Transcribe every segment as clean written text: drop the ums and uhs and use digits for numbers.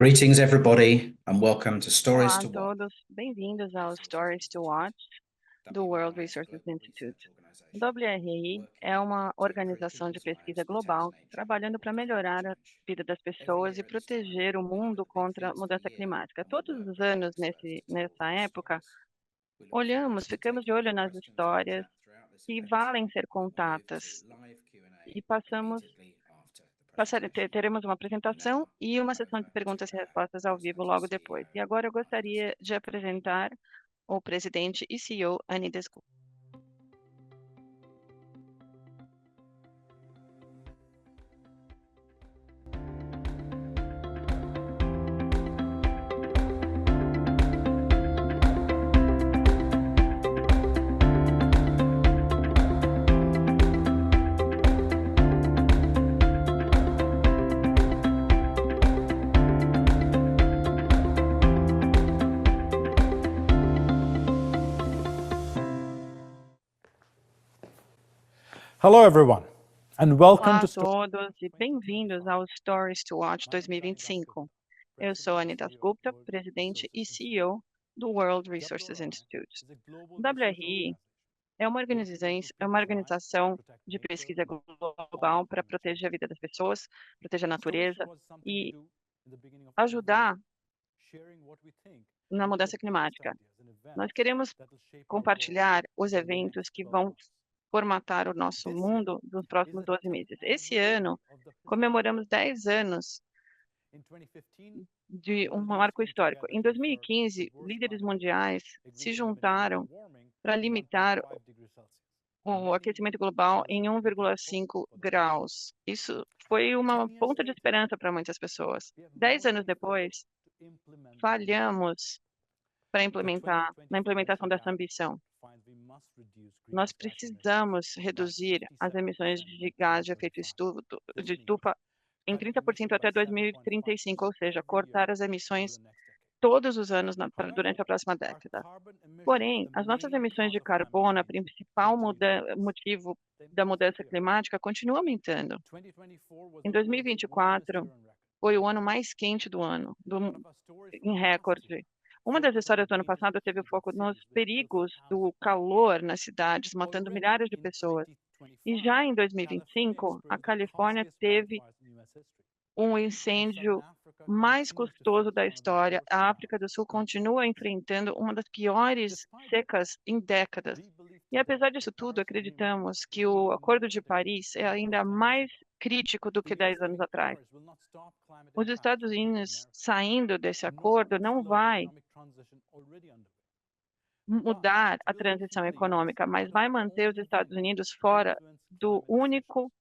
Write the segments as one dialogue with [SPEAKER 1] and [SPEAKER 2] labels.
[SPEAKER 1] Greetings, everybody, and welcome to Stories
[SPEAKER 2] Olá a
[SPEAKER 1] to Watch.
[SPEAKER 2] todos, bem-vindos ao Stories to Watch do World Resources Institute. O WRI é uma organização de pesquisa global trabalhando para melhorar a vida das pessoas e proteger o mundo contra a mudança climática. Todos os anos, nessa época, ficamos de olho nas histórias que valem ser contadas e teremos uma apresentação e uma sessão de perguntas e respostas ao vivo logo depois. E agora eu gostaria de apresentar o presidente e CEO, Annie Descoux.
[SPEAKER 3] Hello everyone, and welcome
[SPEAKER 2] Olá
[SPEAKER 3] to
[SPEAKER 2] a todos e bem-vindos ao Stories to Watch 2025. Eu sou Anita Gupta, presidente e CEO do World Resources Institute. O WRI é uma organização de pesquisa global para proteger a vida das pessoas, proteger a natureza e ajudar na mudança climática. Nós queremos compartilhar os eventos que vão formatar o nosso mundo nos próximos 12 meses. Esse ano, comemoramos 10 anos de um marco histórico. Em 2015, líderes mundiais se juntaram para limitar o aquecimento global em 1,5 graus. Isso foi uma ponta de esperança para muitas pessoas. 10 anos depois, falhamos na implementação dessa ambição. Nós precisamos reduzir as emissões de gás de efeito estufa em 30% até 2035, ou seja, cortar as emissões todos os anos durante a próxima década. Porém, as nossas emissões de carbono, o principal motivo da mudança climática, continua aumentando. Em 2024, foi o ano mais quente do ano, em recorde. Uma das histórias do ano passado teve foco nos perigos do calor nas cidades, matando milhares de pessoas. E já em 2025, a Califórnia teve um incêndio mais custoso da história. A África do Sul continua enfrentando uma das piores secas em décadas. E apesar disso tudo, acreditamos que o Acordo de Paris é ainda mais crítico do que 10 anos atrás. Os Estados Unidos saindo desse acordo não vai mudar a transição econômica, mas vai manter os Estados Unidos fora do único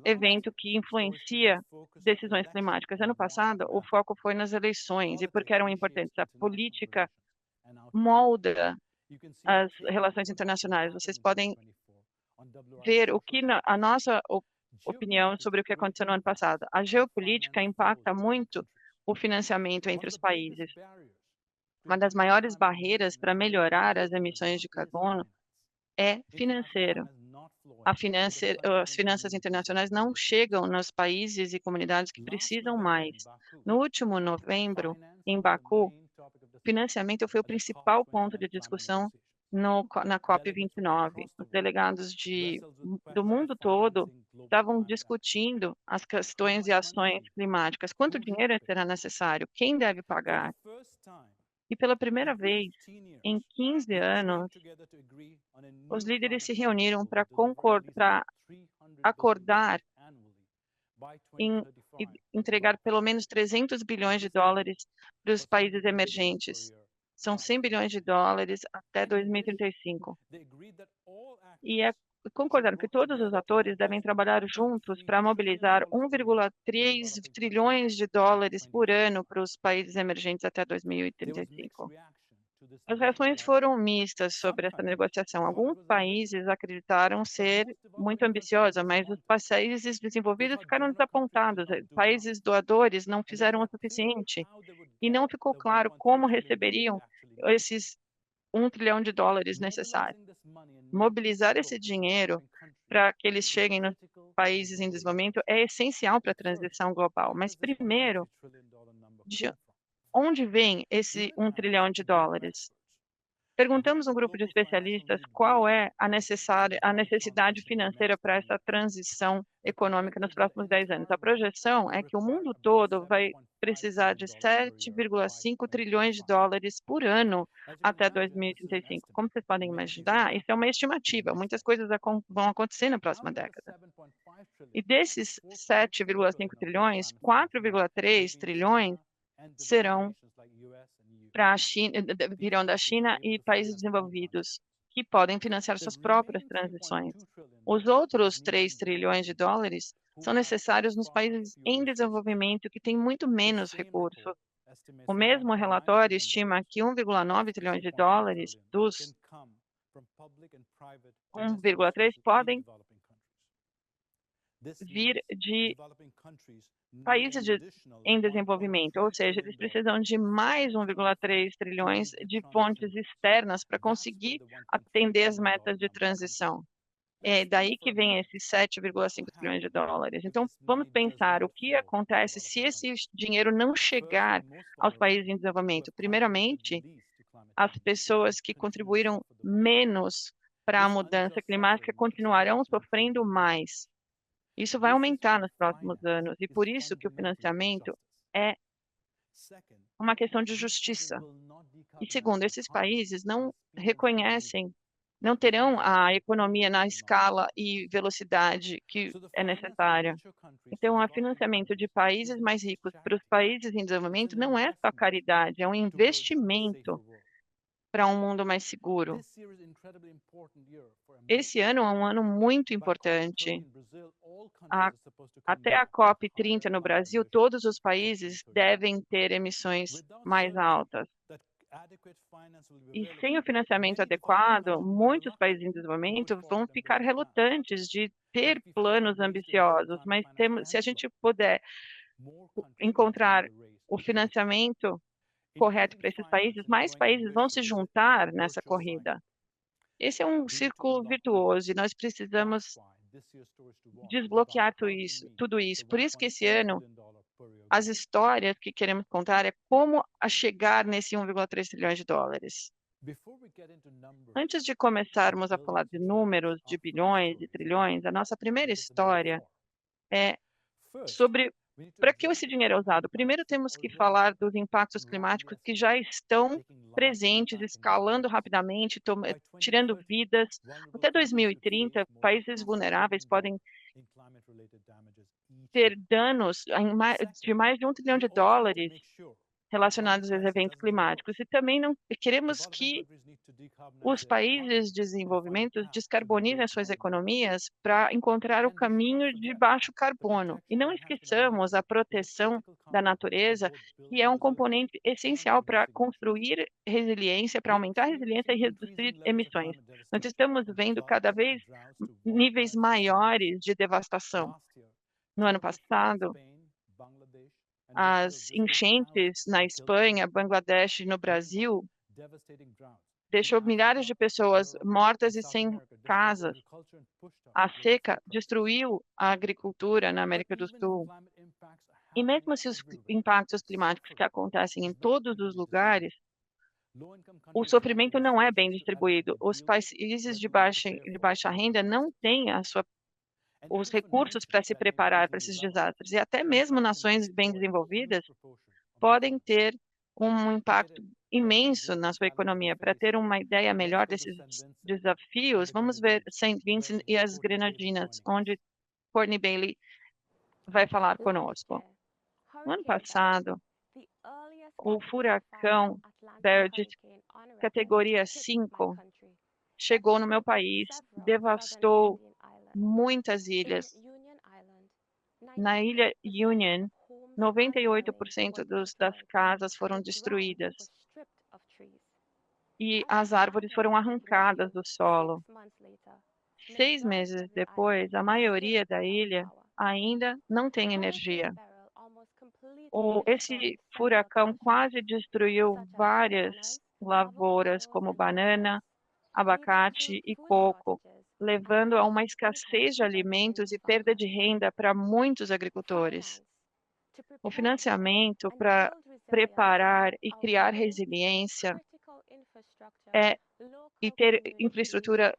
[SPEAKER 2] evento que influencia decisões climáticas. Ano passado, o foco foi nas eleições, e porque eram importantes. A política molda as relações internacionais. Vocês podem ver a nossa opinião sobre o que aconteceu no ano passado. A geopolítica impacta muito o financiamento entre os países. Uma das maiores barreiras para melhorar as emissões de carbono é financeiro. As finanças internacionais não chegam nos países e comunidades que precisam mais. No último novembro, em Baku, financiamento foi o principal ponto de discussão na COP29. Os delegados do mundo todo estavam discutindo as questões e ações climáticas. Quanto dinheiro será necessário? Quem deve pagar? E pela primeira vez em 15 anos, os líderes se reuniram para acordar em entregar pelo menos 300 bilhões de dólares para os países emergentes. São 100 bilhões de dólares até 2035. E concordaram que todos os atores devem trabalhar juntos para mobilizar 1,3 trilhões de dólares por ano para os países emergentes até 2035. As reações foram mistas sobre essa negociação. Alguns países acreditaram ser muito ambiciosa, mas os países desenvolvidos ficaram desapontados. Países doadores não fizeram o suficiente e não ficou claro como receberiam esses 1 trilhão de dólares necessários. Mobilizar esse dinheiro para que eles cheguem nos países em desenvolvimento é essencial para a transição global. Mas primeiro, de onde vem esse $1 trilhão? Perguntamos a um grupo de especialistas qual é a necessidade financeira para essa transição econômica nos próximos 10 anos. A projeção é que o mundo todo vai precisar de $7,5 trilhões por ano até 2035. Como vocês podem imaginar, isso é uma estimativa. Muitas coisas vão acontecer na próxima década. E desses 7,5 trilhões, 4,3 trilhões serão para a China, virão da China e países desenvolvidos, que podem financiar suas próprias transições. Os outros $3 trilhões são necessários nos países em desenvolvimento que têm muito menos recursos. O mesmo relatório estima que $1,9 trilhões dos 1,3 podem vir de países em desenvolvimento, ou seja, eles precisam de mais 1,3 trilhões de fontes externas para conseguir atender as metas de transição. É daí que vem esses $7,5 trilhões. Então, vamos pensar o que acontece se esse dinheiro não chegar aos países em desenvolvimento. Primeiramente, as pessoas que contribuíram menos para a mudança climática continuarão sofrendo mais. Isso vai aumentar nos próximos anos e por isso que o financiamento é uma questão de justiça. E segundo, esses países não reconhecem, não terão a economia na escala e velocidade que é necessária. Então, o financiamento de países mais ricos para os países em desenvolvimento não é só caridade, é um investimento para um mundo mais seguro. Esse ano é um ano muito importante. Até a COP30 no Brasil, todos os países devem ter emissões mais altas. E sem o financiamento adequado, muitos países em desenvolvimento vão ficar relutantes de ter planos ambiciosos, mas se a gente puder encontrar o financiamento correto para esses países, mais países vão se juntar nessa corrida. Esse é um círculo virtuoso e nós precisamos desbloquear tudo isso. Por isso que esse ano, as histórias que queremos contar é como chegar nesse $1,3 trilhões. Antes de começarmos a falar de números, de bilhões e trilhões, a nossa primeira história é sobre para que esse dinheiro é usado. Primeiro temos que falar dos impactos climáticos que já estão presentes, escalando rapidamente, tirando vidas. Até 2030, países vulneráveis podem ter danos de mais de $1 trilhão relacionados aos eventos climáticos. E também não queremos que os países de desenvolvimento descarbonizem as suas economias para encontrar o caminho de baixo carbono. E não esqueçamos a proteção da natureza, que é um componente essencial para construir resiliência, para aumentar a resiliência e reduzir emissões. Nós estamos vendo cada vez níveis maiores de devastação. No ano passado, as enchentes na Espanha, Bangladesh e no Brasil deixou milhares de pessoas mortas e sem casas. A seca destruiu a agricultura na América do Sul. E mesmo se os impactos climáticos que acontecem em todos os lugares, o sofrimento não é bem distribuído. Os países de baixa renda não têm os recursos para se preparar para esses desastres. E até mesmo nações bem desenvolvidas podem ter um impacto imenso na sua economia. Para ter uma ideia melhor desses desafios, vamos ver Saint Vincent e as Grenadinas, onde Courtney Bailey vai falar conosco. No ano passado, o furacão de categoria 5 chegou no meu país, devastou muitas ilhas. Na ilha Union, 98% das casas foram destruídas e as árvores foram arrancadas do solo. 6 meses depois, a maioria da ilha ainda não tem energia. Esse furacão quase destruiu várias lavouras, como banana, abacate e coco, levando a uma escassez de alimentos e perda de renda para muitos agricultores. O financiamento para preparar e criar resiliência e ter infraestrutura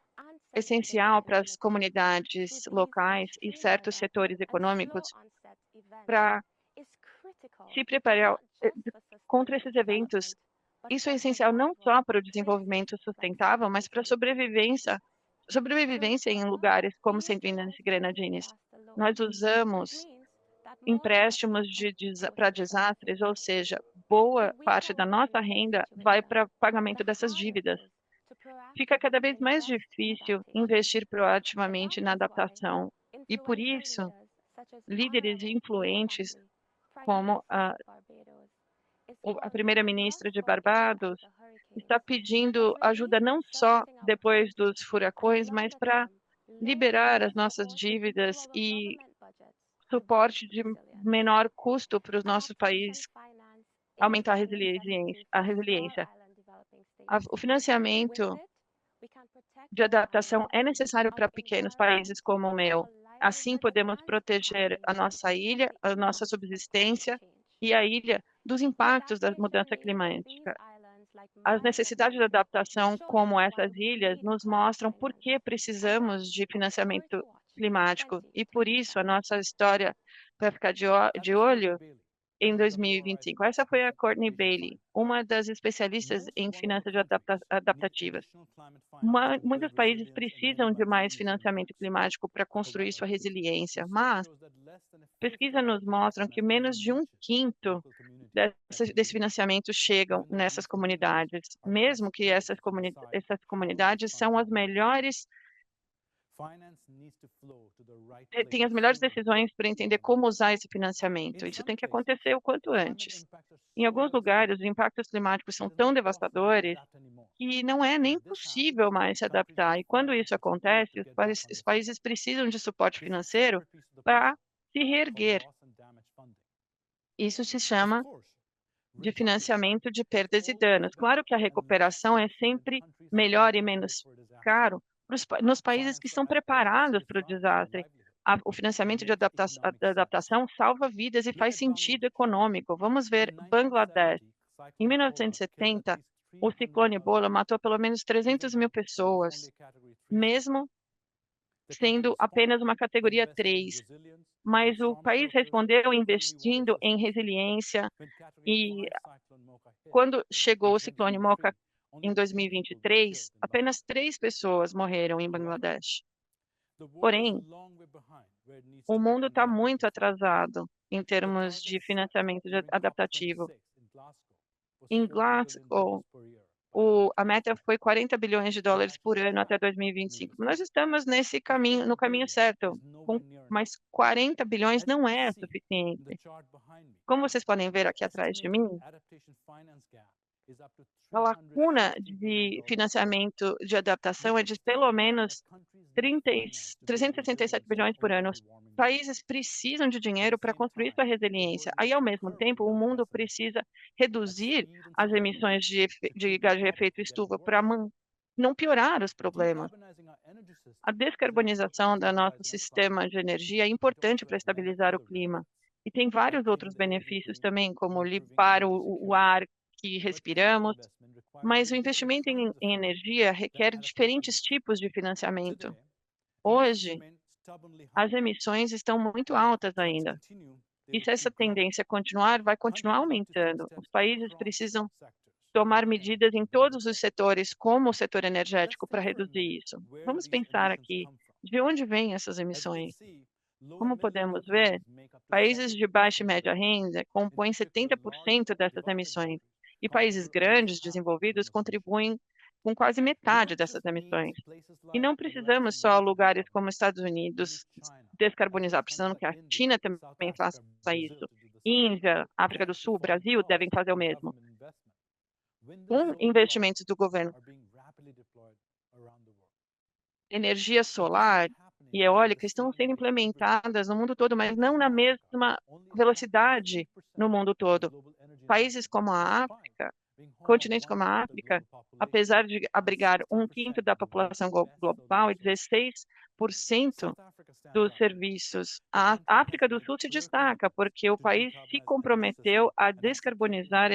[SPEAKER 2] essencial para as comunidades locais e certos setores econômicos para se preparar contra esses eventos. Isso é essencial não só para o desenvolvimento sustentável, mas para a sobrevivência em lugares como Saint Vincent e Grenadines. Nós usamos empréstimos para desastres, ou seja, boa parte da nossa renda vai para pagamento dessas dívidas. Fica cada vez mais difícil investir proativamente na adaptação e, por isso, líderes influentes como a primeira-ministra de Barbados está pedindo ajuda não só depois dos furacões, mas para liberar as nossas dívidas e suporte de menor custo para o nosso país aumentar a resiliência. O financiamento de adaptação é necessário para pequenos países como o meu. Assim, podemos proteger a nossa ilha, a nossa subsistência e a ilha dos impactos da mudança climática. As necessidades de adaptação, como essas ilhas, nos mostram por que precisamos de financiamento climático. E por isso, a nossa história vai ficar de olho em 2025. Essa foi a Courtney Bailey, uma das especialistas em finanças adaptativas. Muitos países precisam de mais financiamento climático para construir sua resiliência, mas pesquisas nos mostram que menos de 1/5 desse financiamento chegam nessas comunidades, mesmo que essas comunidades são as melhores, têm as melhores decisões para entender como usar esse financiamento. Isso tem que acontecer o quanto antes. Em alguns lugares, os impactos climáticos são tão devastadores que não é nem possível mais se adaptar. E quando isso acontece, os países precisam de suporte financeiro para se reerguer. Isso se chama de financiamento de perdas e danos. Claro que a recuperação é sempre melhor e menos caro nos países que estão preparados para o desastre. O financiamento de adaptação salva vidas e faz sentido econômico. Vamos ver Bangladesh. Em 1970, o ciclone Ebola matou pelo menos 300 mil pessoas, mesmo sendo apenas uma categoria 3. Mas o país respondeu investindo em resiliência e quando chegou o ciclone Mocha em 2023, apenas 3 pessoas morreram em Bangladesh. Porém, o mundo está muito atrasado em termos de financiamento adaptativo. Em Glasgow, a meta foi 40 bilhões de dólares por ano até 2025. Nós estamos no caminho certo, mas 40 bilhões não é suficiente. Como vocês podem ver aqui atrás de mim, a lacuna de financiamento de adaptação é de pelo menos 367 bilhões por ano. Os países precisam de dinheiro para construir sua resiliência. Aí, ao mesmo tempo, o mundo precisa reduzir as emissões de gás de efeito estufa para não piorar os problemas. A descarbonização do nosso sistema de energia é importante para estabilizar o clima. E tem vários outros benefícios também, como limpar o ar que respiramos, mas o investimento em energia requer diferentes tipos de financiamento. Hoje, as emissões estão muito altas ainda. E se essa tendência continuar, vai continuar aumentando. Os países precisam tomar medidas em todos os setores, como o setor energético, para reduzir isso. Vamos pensar aqui, de onde vêm essas emissões? Como podemos ver, países de baixa e média renda compõem 70% dessas emissões. E países grandes, desenvolvidos, contribuem com quase metade dessas emissões. E não precisamos só lugares como Estados Unidos descarbonizar, precisamos que a China também faça isso. Índia, África do Sul, Brasil devem fazer o mesmo. Com investimentos do governo, energia solar e eólica estão sendo implementadas no mundo todo, mas não na mesma velocidade no mundo todo. Países como a África, continentes como a África, apesar de abrigar 1/5 da população global e 16% 30% dos serviços. A África do Sul se destaca porque o país se comprometeu a descarbonizar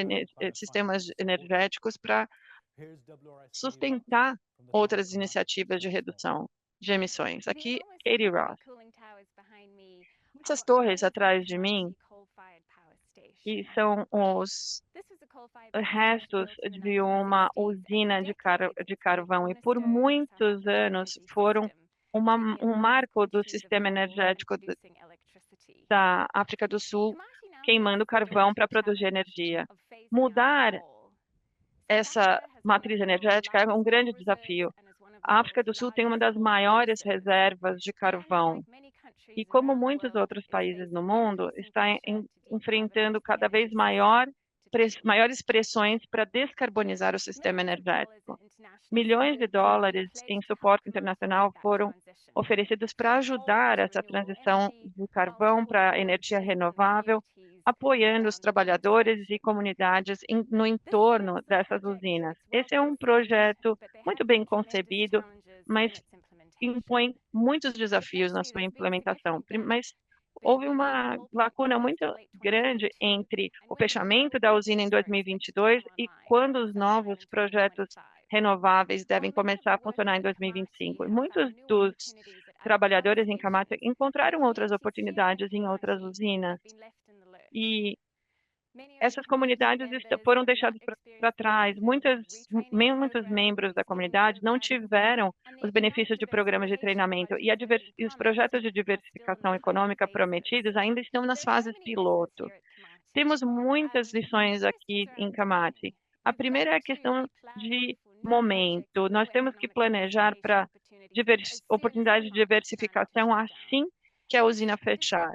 [SPEAKER 2] sistemas energéticos para sustentar outras iniciativas de redução de emissões. Aqui, Katie Ross. Essas torres atrás de mim, que são os restos de uma usina de carvão, e por muitos anos foram um marco do sistema energético da África do Sul, queimando carvão para produzir energia. Mudar essa matriz energética é um grande desafio. A África do Sul tem uma das maiores reservas de carvão e, como muitos outros países no mundo, está enfrentando cada vez maiores pressões para descarbonizar o sistema energético. Milhões de dólares em suporte internacional foram oferecidos para ajudar essa transição de carvão para energia renovável, apoiando os trabalhadores e comunidades no entorno dessas usinas. Esse é um projeto muito bem concebido, mas impõe muitos desafios na sua implementação. Mas houve uma lacuna muito grande entre o fechamento da usina em 2022 e quando os novos projetos renováveis devem começar a funcionar em 2025. E muitos dos trabalhadores em Kamata encontraram outras oportunidades em outras usinas. E essas comunidades foram deixadas para trás. Muitos membros da comunidade não tiveram os benefícios de programas de treinamento e os projetos de diversificação econômica prometidos ainda estão nas fases piloto. Temos muitas lições aqui em Kamati. A primeira é a questão de momento. Nós temos que planejar para oportunidade de diversificação assim que a usina fechar.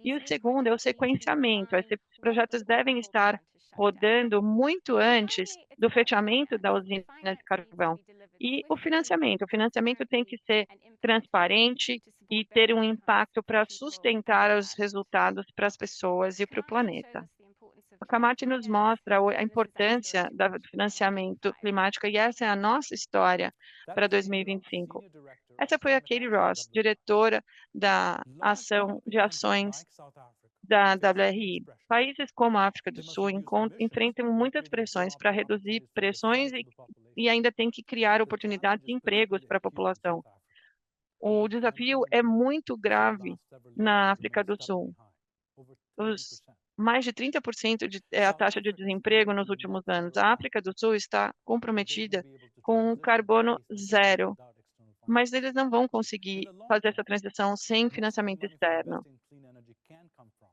[SPEAKER 2] E o segundo é o sequenciamento. Esses projetos devem estar rodando muito antes do fechamento da usina de carvão. E o financiamento tem que ser transparente e ter um impacto para sustentar os resultados para as pessoas e para o planeta. A Kamati nos mostra a importância do financiamento climático e essa é a nossa história para 2025. Essa foi a Katie Ross, diretora da ação de ações da WRI. Países como a África do Sul enfrentam muitas pressões para reduzir pressões e ainda tem que criar oportunidades de empregos para a população. O desafio é muito grave na África do Sul. Mais de 30% é a taxa de desemprego nos últimos anos. A África do Sul está comprometida com o carbono zero, mas eles não vão conseguir fazer essa transição sem financiamento externo.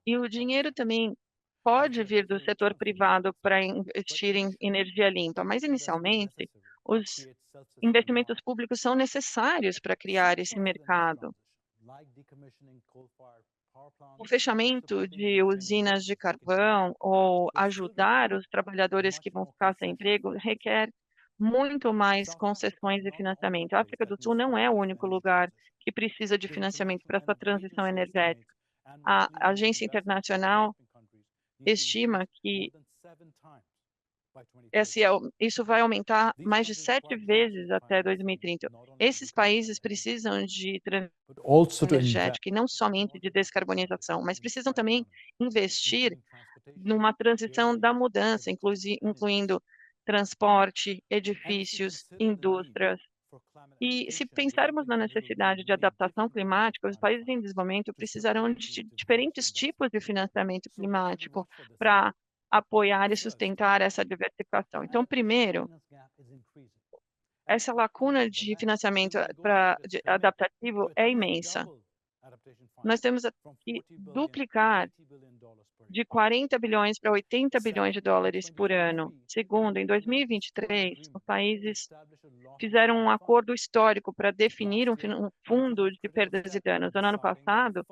[SPEAKER 2] E o dinheiro também pode vir do setor privado para investir em energia limpa, mas inicialmente os investimentos públicos são necessários para criar esse mercado. O fechamento de usinas de carvão ou ajudar os trabalhadores que vão ficar sem emprego requer muito mais concessões e financiamento. A África do Sul não é o único lugar que precisa de financiamento para sua transição energética. A Agência Internacional estima que isso vai aumentar mais de 7 vezes até 2030. Esses países precisam de transição energética e não somente de descarbonização, mas precisam também investir numa transição da mudança, incluindo transporte, edifícios, indústrias. E se pensarmos na necessidade de adaptação climática, os países em desenvolvimento precisarão de diferentes tipos de financiamento climático para apoiar e sustentar essa diversificação. Então, primeiro, essa lacuna de financiamento adaptativo é imensa. Nós temos que duplicar de 40 bilhões para 80 bilhões de dólares por ano. Segundo, em 2023, os países fizeram um acordo histórico para definir um fundo de perdas e danos. No ano passado,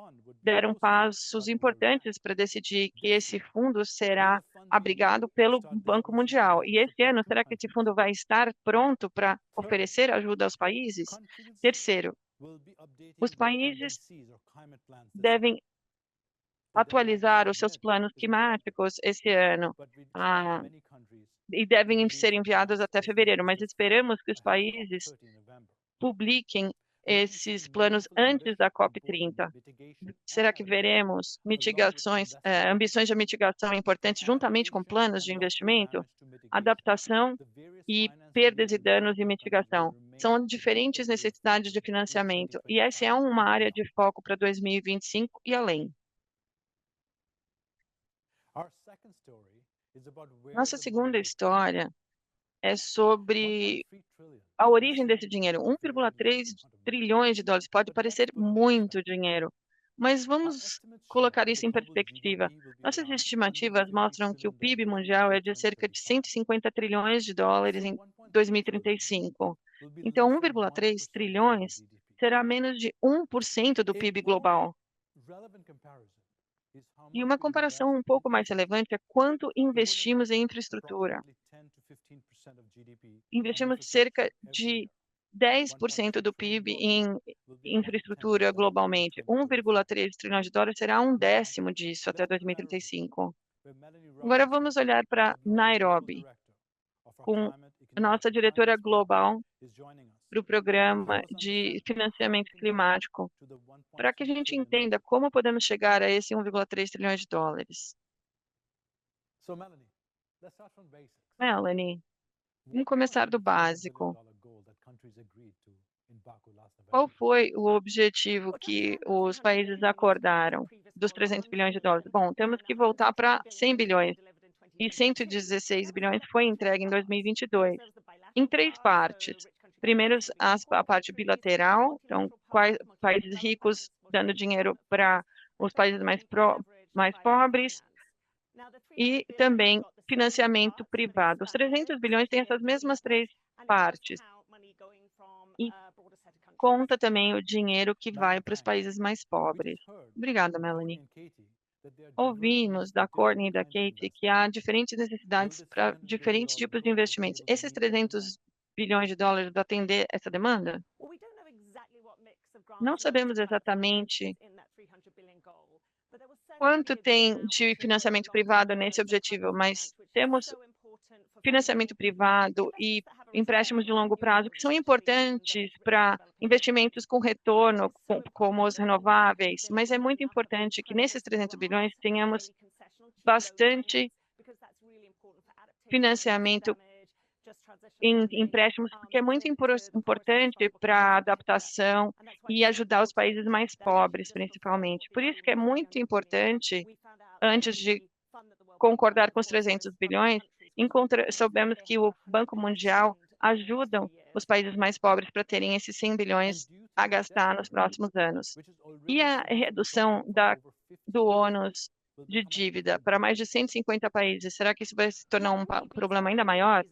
[SPEAKER 2] deram passos importantes para decidir que esse fundo será abrigado pelo Banco Mundial. E esse ano, será que esse fundo vai estar pronto para oferecer ajuda aos países? Terceiro, os países devem atualizar os seus planos climáticos esse ano e devem ser enviados até fevereiro, mas esperamos que os países publiquem esses planos antes da COP30? Será que veremos mitigações, ambições de mitigação importantes juntamente com planos de investimento, adaptação e perdas e danos e mitigação? São diferentes necessidades de financiamento e essa é uma área de foco para 2025 e além. Nossa segunda história é sobre a origem desse dinheiro. 1,3 trilhões de dólares pode parecer muito dinheiro, mas vamos colocar isso em perspectiva. Nossas estimativas mostram que o PIB mundial é de cerca de 150 trilhões de dólares em 2035. Então, 1,3 trilhões será menos de 1% do PIB global. E uma comparação um pouco mais relevante é quanto investimos em infraestrutura. Investimos cerca de 10% do PIB em infraestrutura globalmente. 1,3 trilhões de dólares será um décimo disso até 2035. Agora vamos olhar para Nairobi, com a nossa diretora global para o programa de financiamento climático, para que a gente entenda como podemos chegar a esse 1,3 trilhões de dólares. Melanie, vamos começar do básico. Qual foi o objetivo que os países acordaram dos 300 bilhões de dólares? Bom, temos que voltar para 100 bilhões. E 116 bilhões foi entregue em 2022, em 3 partes. Primeiro, a parte bilateral, então, países ricos dando dinheiro para os países mais pobres, e também financiamento privado. Os 300 bilhões têm essas mesmas 3 partes. E conta também o dinheiro que vai para os países mais pobres. Obrigada, Melanie. Ouvimos da Courtney e da Katie que há diferentes necessidades para diferentes tipos de investimentos. Esses 300 bilhões de dólares vão atender essa demanda? Não sabemos exatamente quanto tem de financiamento privado nesse objetivo, mas temos financiamento privado e empréstimos de longo prazo que são importantes para investimentos com retorno, como os renováveis, mas é muito importante que nesses 300 bilhões tenhamos bastante financiamento em empréstimos, porque é muito importante para a adaptação e ajudar os países mais pobres, principalmente. Por isso que é muito importante, antes de concordar com os 300 bilhões, soubemos que o Banco Mundial ajuda os países mais pobres para terem esses 100 bilhões a gastar nos próximos anos. E a redução do ônus de dívida para mais de 150 países, será que isso vai se tornar um problema ainda maior?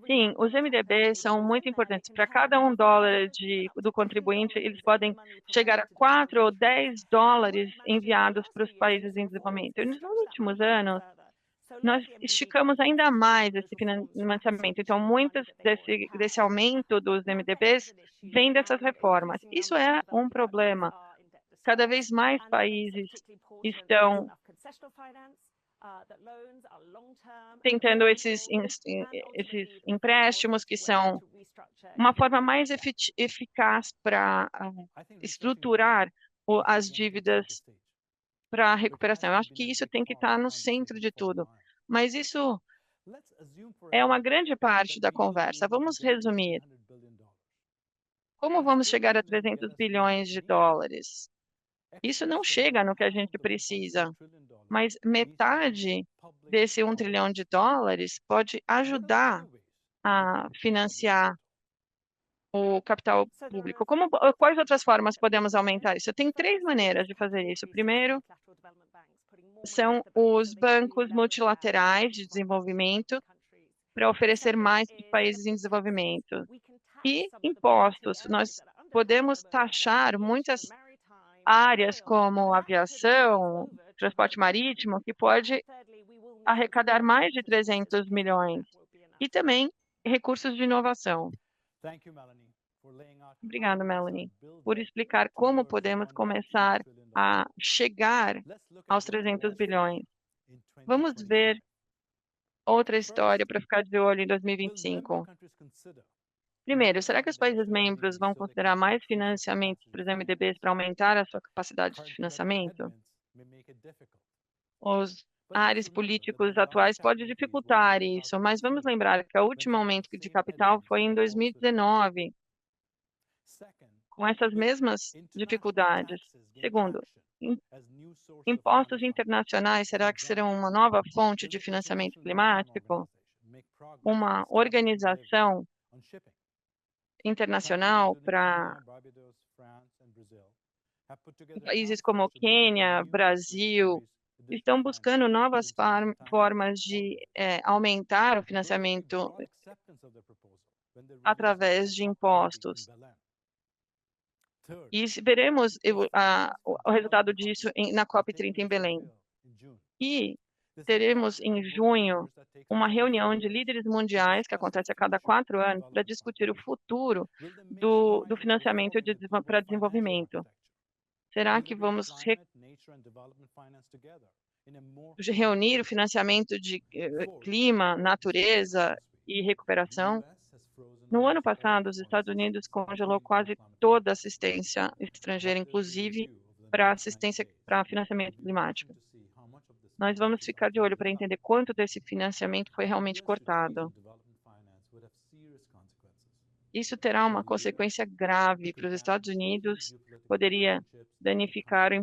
[SPEAKER 2] Sim, os MDBs são muito importantes. Para cada $1 do contribuinte, eles podem chegar a 4 ou 10 dólares enviados para os países em desenvolvimento. E nos últimos anos, nós esticamos ainda mais esse financiamento. Então, muitos desse aumento dos MDBs vem dessas reformas. Isso é um problema. Cada vez mais países estão tentando esses empréstimos que são uma forma mais eficaz para estruturar as dívidas para a recuperação. Eu acho que isso tem que estar no centro de tudo. Mas isso é uma grande parte da conversa. Vamos resumir. Como vamos chegar a 300 bilhões de dólares? Isso não chega no que a gente precisa, mas metade desse 1 trilhão de dólares pode ajudar a financiar o capital público. Quais outras formas podemos aumentar isso? Tem 3 maneiras de fazer isso. Primeiro, são os bancos multilaterais de desenvolvimento para oferecer mais para os países em desenvolvimento. E impostos. Nós podemos taxar muitas áreas como aviação, transporte marítimo, que pode arrecadar mais de 300 milhões. E também recursos de inovação. Obrigada, Melanie, por explicar como podemos começar a chegar aos 300 bilhões. Vamos ver outra história para ficar de olho em 2025. Primeiro, será que os países membros vão considerar mais financiamentos para os MDBs para aumentar a sua capacidade de financiamento? Os ares políticos atuais podem dificultar isso, mas vamos lembrar que o último aumento de capital foi em 2019, com essas mesmas dificuldades. Segundo, impostos internacionais, será que serão uma nova fonte de financiamento climático? Uma organização internacional para países como Quênia, Brasil, estão buscando novas formas de aumentar o financiamento através de impostos. E veremos o resultado disso na COP30 em Belém. E teremos em junho uma reunião de líderes mundiais, que acontece a cada 4 anos, para discutir o futuro do financiamento para desenvolvimento. Será que vamos reunir o financiamento de clima, natureza e recuperação? No ano passado, os Estados Unidos congelou quase toda a assistência estrangeira, inclusive para assistência para financiamento climático. Nós vamos ficar de olho para entender quanto desse financiamento foi realmente cortado. Isso terá uma consequência grave para os Estados Unidos, poderia danificar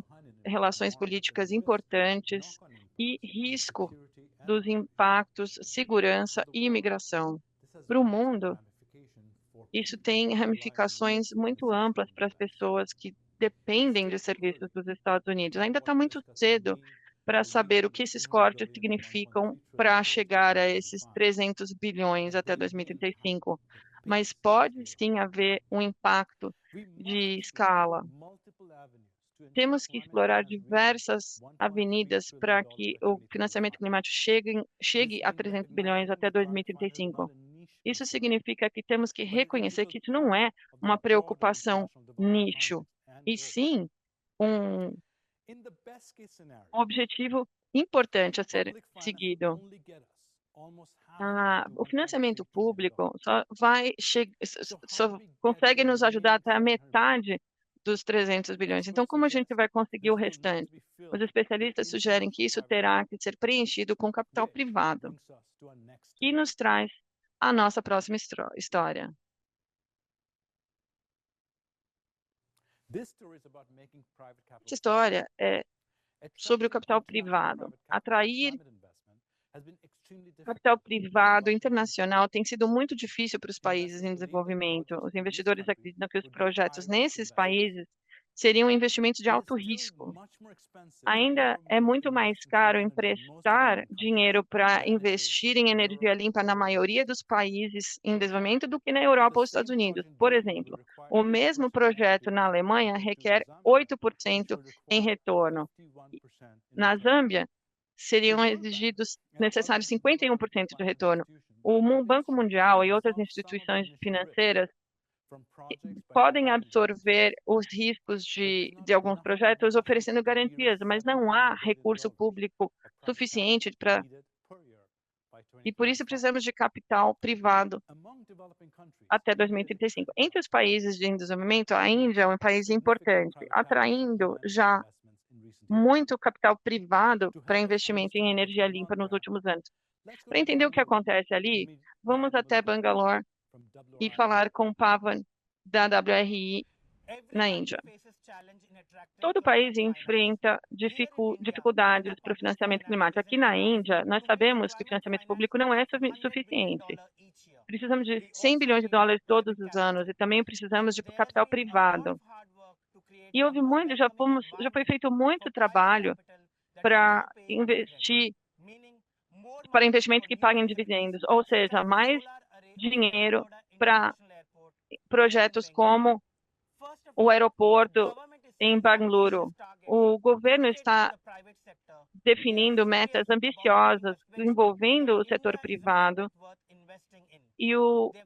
[SPEAKER 2] relações políticas importantes e risco dos impactos, segurança e imigração. Para o mundo, isso tem ramificações muito amplas para as pessoas que dependem de serviços dos Estados Unidos. Ainda está muito cedo para saber o que esses cortes significam para chegar a esses 300 bilhões até 2035, mas pode sim haver um impacto de escala. Temos que explorar diversas avenidas para que o financiamento climático chegue a 300 bilhões até 2035. Isso significa que temos que reconhecer que isso não é uma preocupação nicho, e sim um objetivo importante a ser seguido. O financiamento público só consegue nos ajudar até a metade dos 300 bilhões. Então, como a gente vai conseguir o restante? Os especialistas sugerem que isso terá que ser preenchido com capital privado, que nos traz a nossa próxima história. Essa história é sobre o capital privado. Atrair capital privado internacional tem sido muito difícil para os países em desenvolvimento. Os investidores acreditam que os projetos nesses países seriam investimentos de alto risco. Ainda é muito mais caro emprestar dinheiro para investir em energia limpa na maioria dos países em desenvolvimento do que na Europa ou Estados Unidos. Por exemplo, o mesmo projeto na Alemanha requer 8% em retorno. Na Zâmbia, seriam necessários 51% de retorno. O Banco Mundial e outras instituições financeiras podem absorver os riscos de alguns projetos oferecendo garantias, mas não há recurso público suficiente e por isso precisamos de capital privado até 2035. Entre os países em desenvolvimento, a Índia é um país importante, atraindo já muito capital privado para investimento em energia limpa nos últimos anos. Para entender o que acontece ali, vamos até Bangalore e falar com Pavan, da WRI, na Índia. Todo país enfrenta dificuldades para o financiamento climático. Aqui na Índia, nós sabemos que o financiamento público não é suficiente. Precisamos de 100 bilhões de dólares todos os anos e também precisamos de capital privado. E já foi feito muito trabalho para investimentos que paguem dividendos, ou seja, mais dinheiro para projetos como o aeroporto em Bangalore. O governo está definindo metas ambiciosas, envolvendo o setor privado, e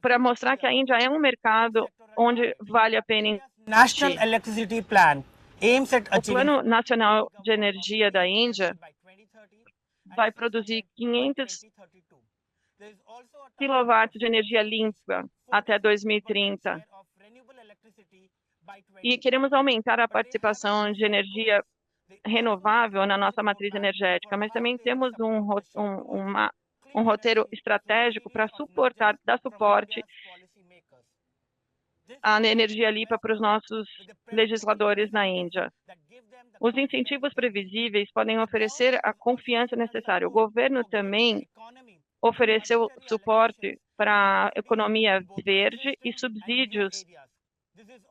[SPEAKER 2] para mostrar que a Índia é um mercado onde vale a pena investir. O Plano Nacional de Energia da Índia vai produzir 500 quilowatts de energia limpa até 2030. E queremos aumentar a participação de energia renovável na nossa matriz energética, mas também temos um roteiro estratégico para dar suporte à energia limpa para os nossos legisladores na Índia. Os incentivos previsíveis podem oferecer a confiança necessária. O governo também ofereceu suporte para a economia verde e subsídios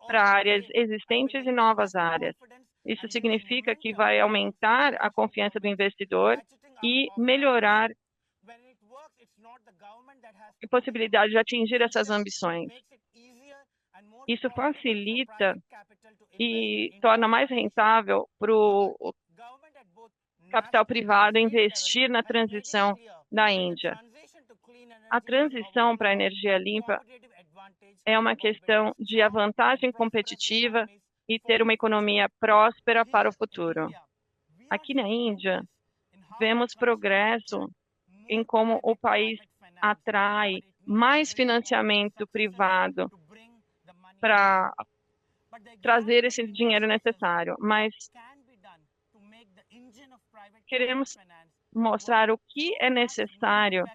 [SPEAKER 2] para áreas existentes e novas áreas. Isso significa que vai aumentar a confiança do investidor e melhorar a possibilidade de atingir essas ambições. Isso facilita e torna mais rentável para o capital privado investir na transição da Índia. A transição para a energia limpa é uma questão de a vantagem competitiva e ter uma economia próspera para o futuro. Aqui na Índia, vemos progresso em como o país atrai mais financiamento privado para trazer esse dinheiro necessário, mas queremos mostrar o que é necessário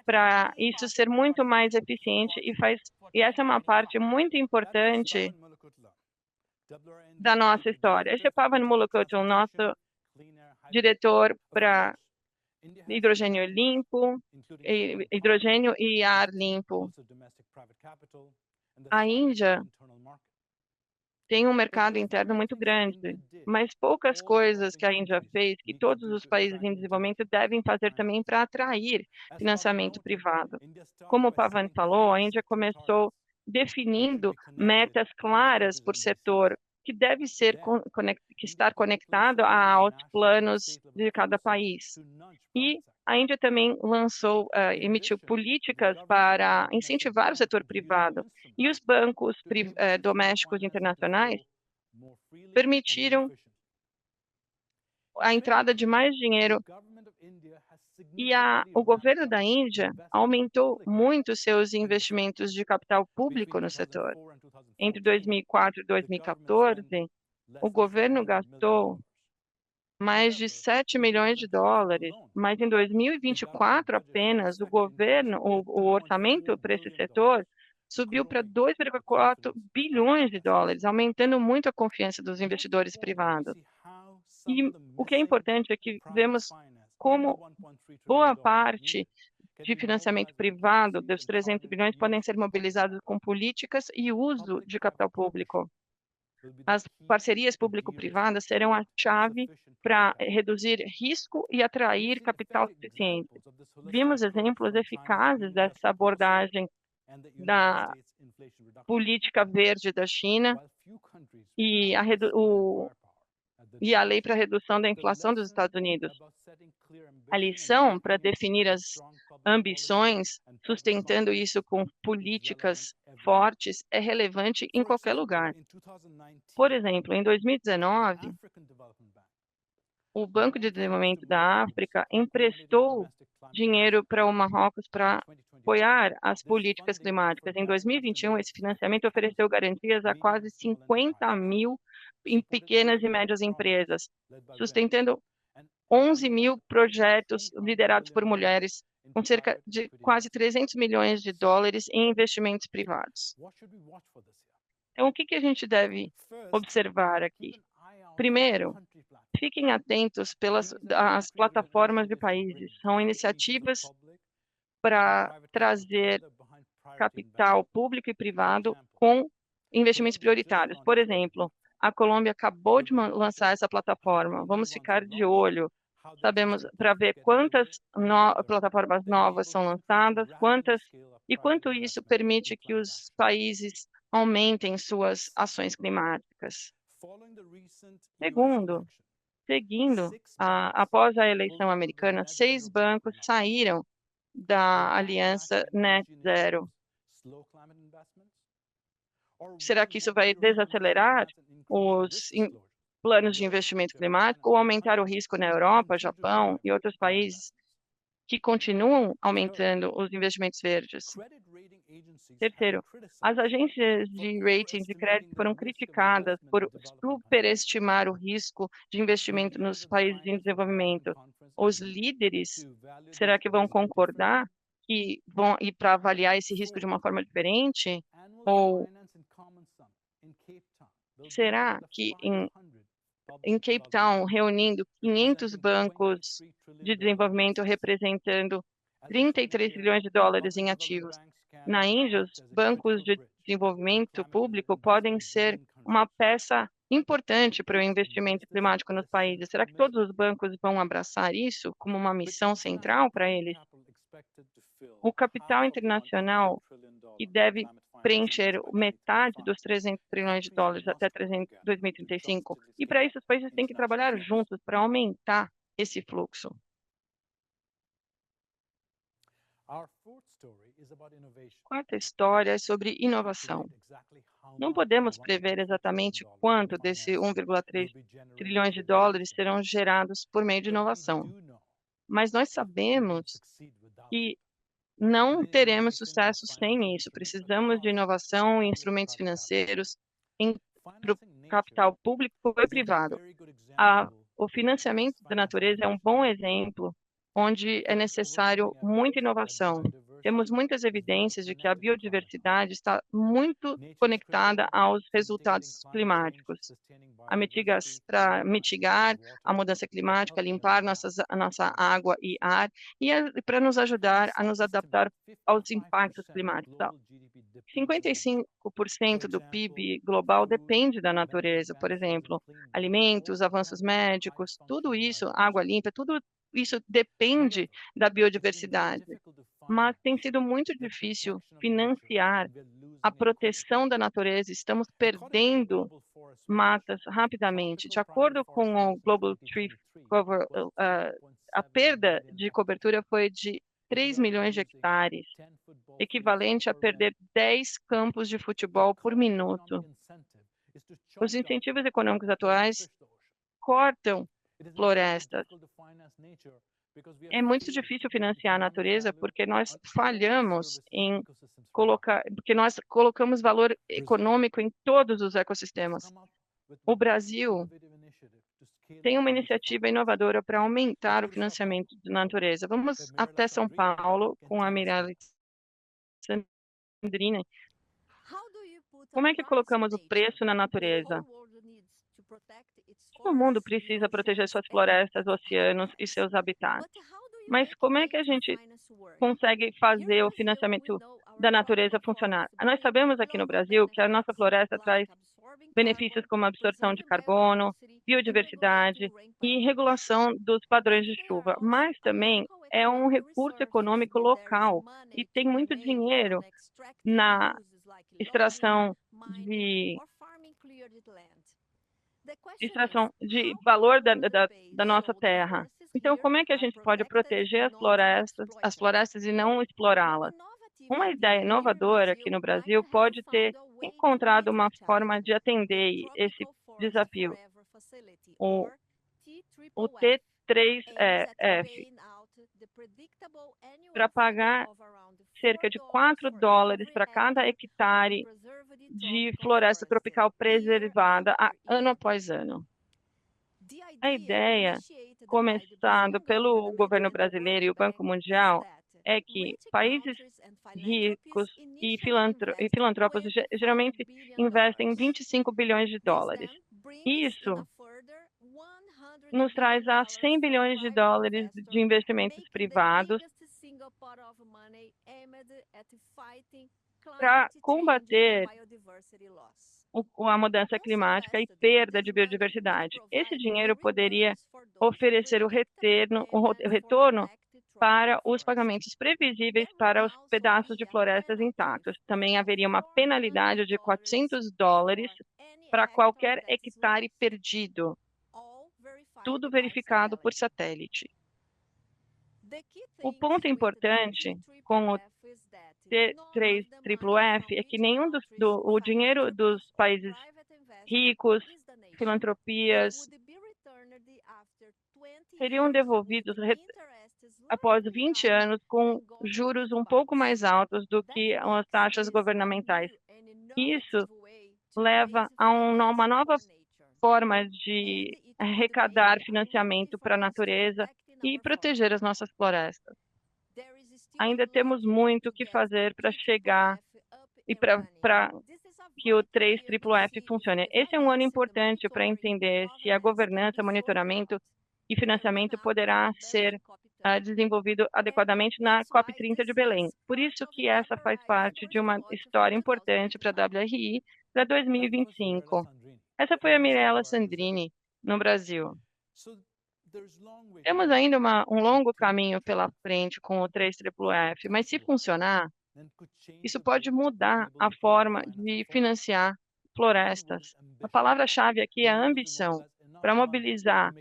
[SPEAKER 2] para isso ser muito mais eficiente e essa é uma parte muito importante da nossa história. Esse é Pavan Mulukhotel, nosso diretor para hidrogênio limpo, hidrogênio e ar limpo. A Índia tem um mercado interno muito grande, mas poucas coisas que a Índia fez, que todos os países em desenvolvimento devem fazer também para atrair financiamento privado. Como o Pavan falou, a Índia começou definindo metas claras por setor, que deve estar conectado aos planos de cada país. E a Índia também emitiu políticas para incentivar o setor privado. E os bancos domésticos internacionais permitiram a entrada de mais dinheiro. E o governo da Índia aumentou muito seus investimentos de capital público no setor. Entre 2004 e 2014, o governo gastou mais de 7 milhões de dólares, mas em 2024 apenas o orçamento para esse setor subiu para 2,4 bilhões de dólares, aumentando muito a confiança dos investidores privados. E o que é importante é que vemos como boa parte de financiamento privado dos 300 bilhões podem ser mobilizados com políticas e uso de capital público. As parcerias público-privadas serão a chave para reduzir risco e atrair capital suficiente. Vimos exemplos eficazes dessa abordagem da política verde da China e a lei para a redução da inflação dos Estados Unidos. A lição para definir as ambições, sustentando isso com políticas fortes, é relevante em qualquer lugar. Por exemplo, em 2019, o Banco de Desenvolvimento da África emprestou dinheiro para o Marrocos para apoiar as políticas climáticas. Em 2021, esse financiamento ofereceu garantias a quase 50 mil em pequenas e médias empresas, sustentando 11 mil projetos liderados por mulheres, com cerca de quase 300 milhões de dólares em investimentos privados. Então, o que a gente deve observar aqui? Primeiro, fiquem atentos às plataformas de países. São iniciativas para trazer capital público e privado com investimentos prioritários. Por exemplo, a Colômbia acabou de lançar essa plataforma. Vamos ficar de olho. Sabemos para ver quantas plataformas novas são lançadas, e quanto isso permite que os países aumentem suas ações climáticas. Segundo, após a eleição americana, 6 bancos saíram da aliança Net Zero. Será que isso vai desacelerar os planos de investimento climático ou aumentar o risco na Europa, Japão e outros países que continuam aumentando os investimentos verdes. Terceiro, as agências de rating de crédito foram criticadas por superestimar o risco de investimento nos países em desenvolvimento. Os líderes, será que vão concordar que vão ir para avaliar esse risco de uma forma diferente? Ou será que em Cape Town, reunindo 500 bancos de desenvolvimento representando 33 trilhões de dólares em ativos. Na Índia, os bancos de desenvolvimento público podem ser uma peça importante para o investimento climático nos países. Será que todos os bancos vão abraçar isso como uma missão central para eles? O capital internacional, que deve preencher metade dos 300 trilhões de dólares até 2035. E para isso, os países têm que trabalhar juntos para aumentar esse fluxo. Quarta história é sobre inovação. Não podemos prever exatamente quanto desse 1,3 trilhões de dólares serão gerados por meio de inovação. Mas nós sabemos que não teremos sucesso sem isso. Precisamos de inovação em instrumentos financeiros, para o capital público e privado. O financiamento da natureza é um bom exemplo onde é necessário muita inovação. Temos muitas evidências de que a biodiversidade está muito conectada aos resultados climáticos. Para mitigar a mudança climática, limpar a nossa água e ar, e para nos ajudar a nos adaptar aos impactos climáticos. 55% do PIB global depende da natureza, por exemplo, alimentos, avanços médicos, tudo isso, água limpa, tudo isso depende da biodiversidade. Mas tem sido muito difícil financiar a proteção da natureza, estamos perdendo matas rapidamente. De acordo com o Global Tree Cover, a perda de cobertura foi de 3 milhões de hectares, equivalente a perder 10 campos de futebol por minuto. Os incentivos econômicos atuais cortam florestas. É muito difícil financiar a natureza porque nós falhamos em porque nós colocamos valor econômico em todos os ecossistemas. O Brasil tem uma iniciativa inovadora para aumentar o financiamento da natureza. Vamos até São Paulo com a Mirelle Sandrine. Como é que colocamos o preço na natureza? Todo mundo precisa proteger suas florestas, oceanos e seus habitats. Mas como é que a gente consegue fazer o financiamento da natureza funcionar? Nós sabemos aqui no Brasil que a nossa floresta traz benefícios como absorção de carbono, biodiversidade e regulação dos padrões de chuva, mas também é um recurso econômico local e tem muito dinheiro na extração de valor da nossa terra. Então, como é que a gente pode proteger as florestas e não explorá-las? Uma ideia inovadora aqui no Brasil pode ter encontrado uma forma de atender esse desafio. O T3F, para pagar cerca de $4 para cada hectare de floresta tropical preservada ano após ano. A ideia, começada pelo governo brasileiro e o Banco Mundial, é que países ricos e filantrópicos geralmente investem 25 bilhões de dólares. Isso nos traz a 100 bilhões de dólares de investimentos privados para combater a mudança climática e perda de biodiversidade. Esse dinheiro poderia oferecer o retorno para os pagamentos previsíveis para os pedaços de florestas intactos. Também haveria uma penalidade de $400 para qualquer hectare perdido, tudo verificado por satélite. O ponto importante com o T3FF é que nenhum o dinheiro dos países ricos, filantropias, seriam devolvidos após 20 anos com juros um pouco mais altos do que as taxas governamentais. Isso leva a uma nova forma de arrecadar financiamento para a natureza e proteger as nossas florestas. Ainda temos muito o que fazer para chegar e para que o 3FFF funcione. Esse é um ano importante para entender se a governança, monitoramento e financiamento poderá ser desenvolvido adequadamente na COP30 de Belém. Por isso que essa faz parte de uma história importante para a WRI para 2025. Essa foi a Mirella Sandrini, no Brasil. Temos ainda um longo caminho pela frente com o 3FFF, mas se funcionar, isso pode mudar a forma de financiar florestas. A palavra-chave aqui é ambição, para mobilizar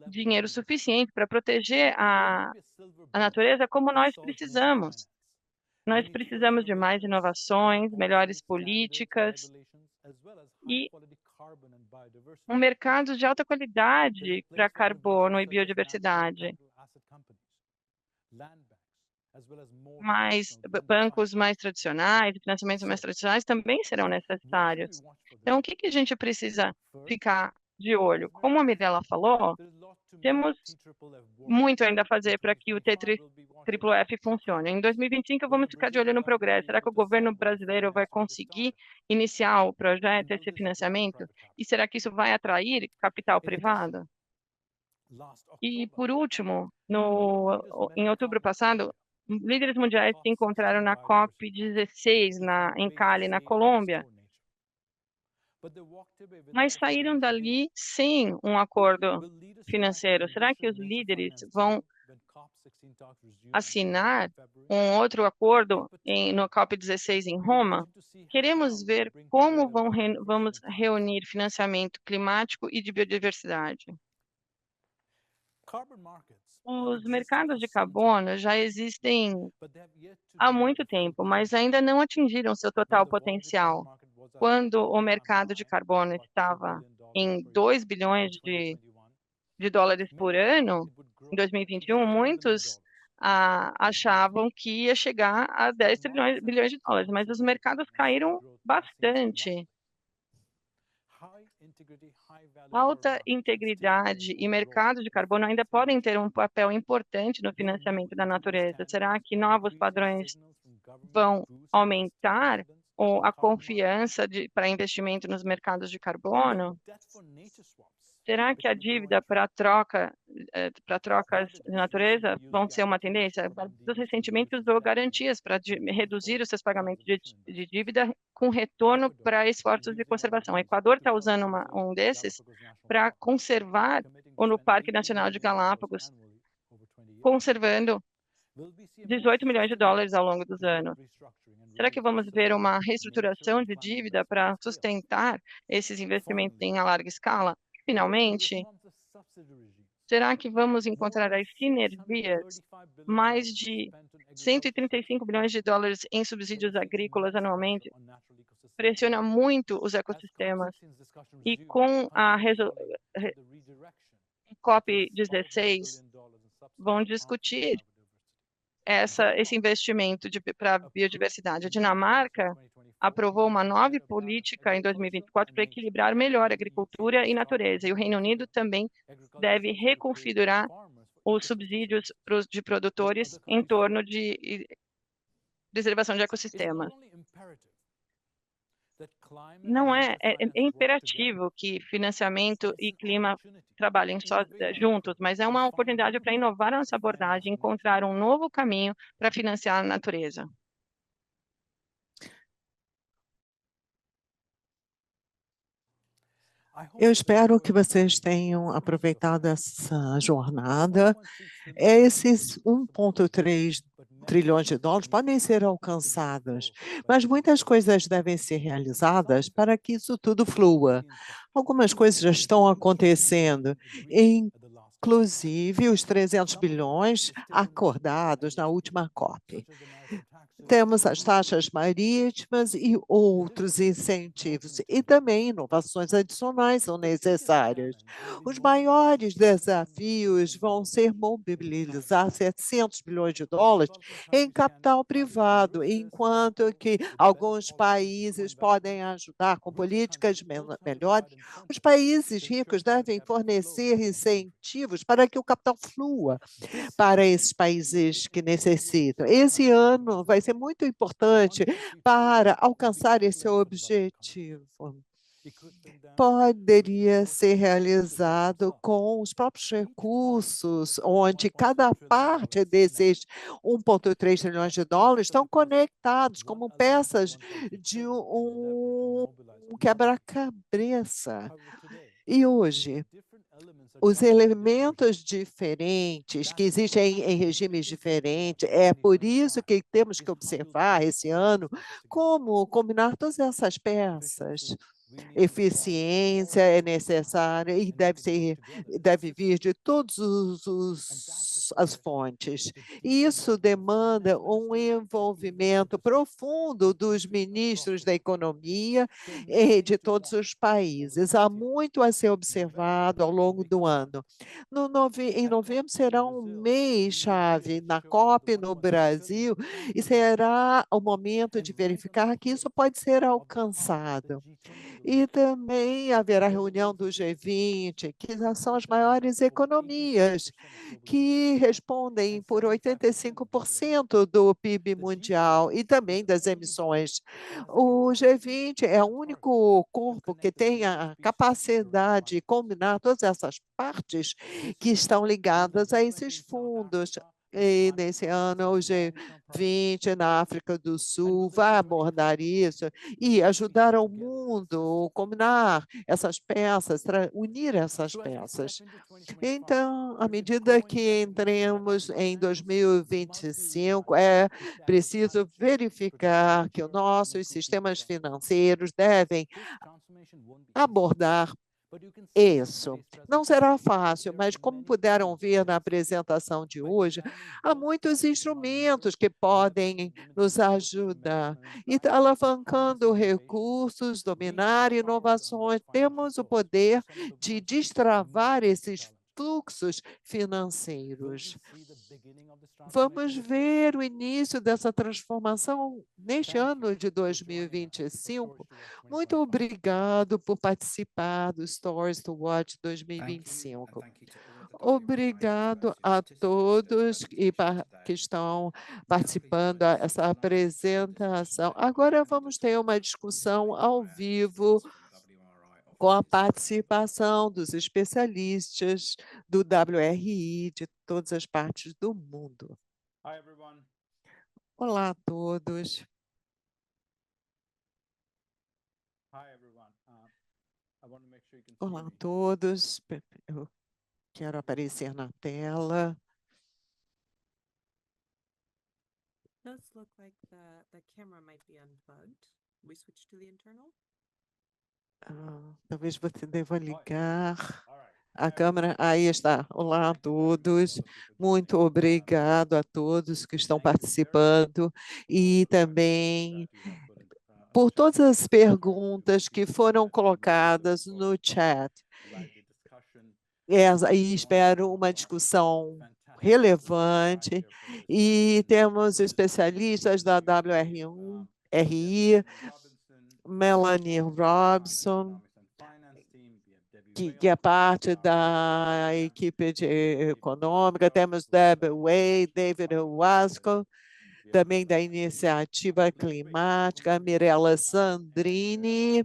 [SPEAKER 2] dinheiro suficiente para proteger a natureza como nós precisamos. Nós precisamos de mais inovações, melhores políticas e um mercado de alta qualidade para carbono e biodiversidade. Mas bancos mais tradicionais, financiamentos mais tradicionais também serão necessários. Então, o que a gente precisa ficar de olho? Como a Mirella falou, temos muito ainda a fazer para que o 3FFF funcione. Em 2025, vamos ficar de olho no progresso. Será que o governo brasileiro vai conseguir iniciar o projeto, esse financiamento? E será que isso vai atrair capital privado? E, por último, em outubro passado, líderes mundiais se encontraram na COP16, em Cali, na Colômbia, mas saíram dali sem um acordo financeiro. Será que os líderes vão assinar um outro acordo no COP16 em Roma? Queremos ver como vamos reunir financiamento climático e de biodiversidade. Os mercados de carbono já existem há muito tempo, mas ainda não atingiram seu total potencial. Quando o mercado de carbono estava em 2 bilhões de dólares por ano, em 2021, muitos achavam que ia chegar a 10 bilhões de dólares, mas os mercados caíram bastante. Alta integridade e mercado de carbono ainda podem ter um papel importante no financiamento da natureza. Será que novos padrões vão aumentar a confiança para investimento nos mercados de carbono? Será que a dívida para trocas de natureza vão ser uma tendência? O recentemente usou garantias para reduzir os seus pagamentos de dívida com retorno para esforços de conservação. O Equador está usando um desses para conservar no Parque Nacional de Galápagos, conservando 18 milhões de dólares ao longo dos anos. Será que vamos ver uma reestruturação de dívida para sustentar esses investimentos em larga escala? Finalmente, será que vamos encontrar as sinergias? Mais de 135 bilhões de dólares em subsídios agrícolas anualmente pressiona muito os ecossistemas. E com a COP16, vão discutir esse investimento para a biodiversidade. A Dinamarca aprovou uma nova política em 2024 para equilibrar melhor a agricultura e natureza. E o Reino Unido também deve reconfigurar os subsídios de produtores em torno de preservação de ecossistemas. Não é imperativo que financiamento e clima trabalhem juntos, mas é uma oportunidade para inovar a nossa abordagem, encontrar um novo caminho para financiar a natureza.
[SPEAKER 4] Eu espero que vocês tenham aproveitado essa jornada. Esses 1,3 trilhões de dólares podem ser alcançados, mas muitas coisas devem ser realizadas para que isso tudo flua. Algumas coisas já estão acontecendo, inclusive os 300 bilhões acordados na última COP. Temos as taxas marítimas e outros incentivos, e também inovações adicionais são necessárias. Os maiores desafios vão ser mobilizar 700 bilhões de dólares em capital privado, enquanto que alguns países podem ajudar com políticas melhores. Os países ricos devem fornecer incentivos para que o capital flua para esses países que necessitam. Esse ano vai ser muito importante para alcançar esse objetivo. Poderia ser realizado com os próprios recursos, onde cada parte desses 1,3 trilhões de dólares estão conectados como peças de um quebra-cabeça. E hoje, os elementos diferentes que existem em regimes diferentes, é por isso que temos que observar esse ano como combinar todas essas peças. Eficiência é necessária e deve vir de todas as fontes. Isso demanda um envolvimento profundo dos ministros da economia e de todos os países. Há muito a ser observado ao longo do ano. Em novembro será um mês-chave na COP no Brasil e será o momento de verificar que isso pode ser alcançado. E também haverá reunião do G20, que já são as maiores economias, que respondem por 85% do PIB mundial e também das emissões. O G20 é o único corpo que tem a capacidade de combinar todas essas partes que estão ligadas a esses fundos. E nesse ano, o G20 na África do Sul vai abordar isso e ajudar o mundo a combinar essas peças, unir essas peças. Então, à medida que entremos em 2025, é preciso verificar que os nossos sistemas financeiros devem abordar isso. Não será fácil, mas como puderam ver na apresentação de hoje, há muitos instrumentos que podem nos ajudar. E alavancando recursos, dominar inovações, temos o poder de destravar esses fluxos financeiros. Vamos ver o início dessa transformação neste ano de 2025. Muito obrigado por participar do Stories to Watch
[SPEAKER 1] Thank you, and
[SPEAKER 4] 2025.
[SPEAKER 1] thank you to all of the government
[SPEAKER 4] Obrigado
[SPEAKER 1] experts who
[SPEAKER 4] a
[SPEAKER 1] participated
[SPEAKER 4] todos
[SPEAKER 1] in
[SPEAKER 4] que
[SPEAKER 1] the
[SPEAKER 4] que estão
[SPEAKER 1] Please
[SPEAKER 4] participando
[SPEAKER 1] join us
[SPEAKER 4] dessa
[SPEAKER 1] tonight for this
[SPEAKER 4] apresentação.
[SPEAKER 1] discussion
[SPEAKER 4] Agora
[SPEAKER 1] and
[SPEAKER 4] vamos
[SPEAKER 1] the
[SPEAKER 4] ter uma
[SPEAKER 1] talk
[SPEAKER 4] discussão
[SPEAKER 1] made
[SPEAKER 4] ao
[SPEAKER 1] by our
[SPEAKER 4] vivo
[SPEAKER 1] experts from WRI
[SPEAKER 4] com a
[SPEAKER 1] offices.
[SPEAKER 4] participação dos especialistas do WRI de todas as partes do mundo.
[SPEAKER 3] Hi, everyone.
[SPEAKER 4] Olá a todos.
[SPEAKER 3] Hi, everyone. I want to make sure you can see
[SPEAKER 4] Olá a
[SPEAKER 3] me.
[SPEAKER 4] todos. Eu quero aparecer na tela.
[SPEAKER 5] Does look like the camera might be unplugged. We switch to the internal?
[SPEAKER 4] Talvez você deva ligar
[SPEAKER 3] All right.
[SPEAKER 4] a câmera. Aí está. Olá a todos. Muito obrigado a todos que estão participando e também por todas as perguntas que foram colocadas no chat. E espero uma discussão relevante. E temos especialistas da WRI, Melanie Robson, que é parte da equipe econômica. Temos Deb Way, David Wasco, também da Iniciativa Climática, Mirella Sandrini,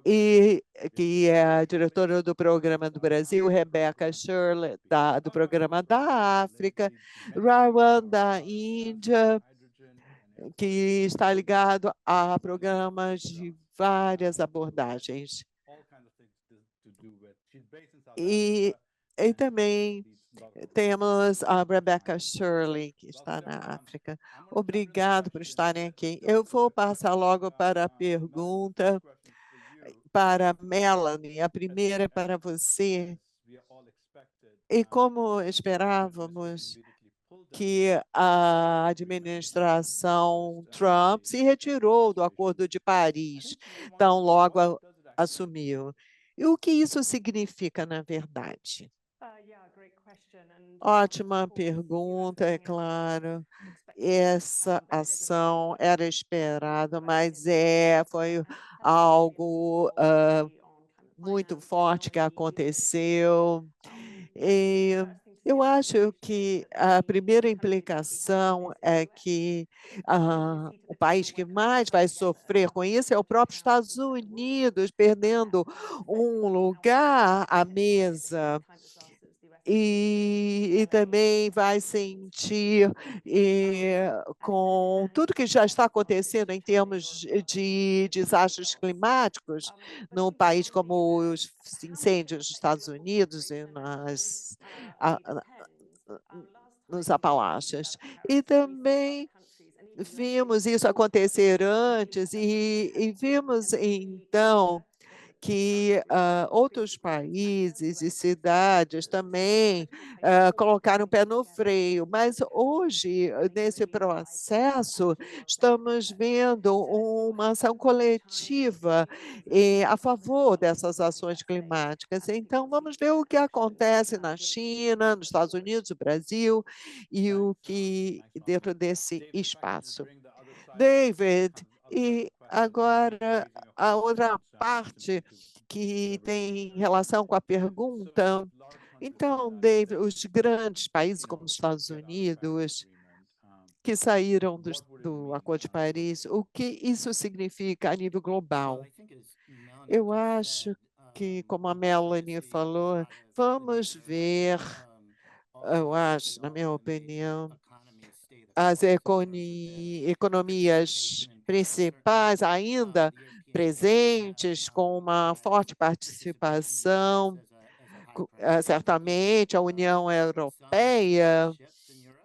[SPEAKER 4] e que é a diretora do Programa do Brasil, Rebecca Shirley, do Programa da África, Rawan da Índia, que está ligado a programas de várias abordagens. E também temos a Rebecca Shirley, que está na África. Obrigado por estarem aqui. Eu vou passar logo para a pergunta para Melanie. A primeira é para você. E como esperávamos, que a administração Trump se retirou do Acordo de Paris, tão logo assumiu. E o que isso significa, na verdade? Ótima pergunta, é claro. Essa ação era esperada, mas foi algo muito forte que aconteceu. E eu acho que a primeira implicação é que o país que mais vai sofrer com isso é o próprio Estados Unidos, perdendo um lugar à mesa. E também vai sentir, com tudo que já está acontecendo em termos de desastres climáticos, num país como os incêndios dos Estados Unidos e nos Apalaches. E também vimos isso acontecer antes e vimos, então, que outros países e cidades também colocaram o pé no freio, mas hoje, nesse processo, estamos vendo uma ação coletiva a favor dessas ações climáticas. Então, vamos ver o que acontece na China, nos Estados Unidos, no Brasil, e o que dentro desse espaço. David, e agora a outra parte que tem relação com a pergunta. Então, David, os grandes países como os Estados Unidos, que saíram do Acordo de Paris, o que isso significa a nível global? Eu acho que, como a Melanie falou, vamos ver, eu acho, na minha opinião, as economias principais ainda presentes, com uma forte participação, certamente a União Europeia,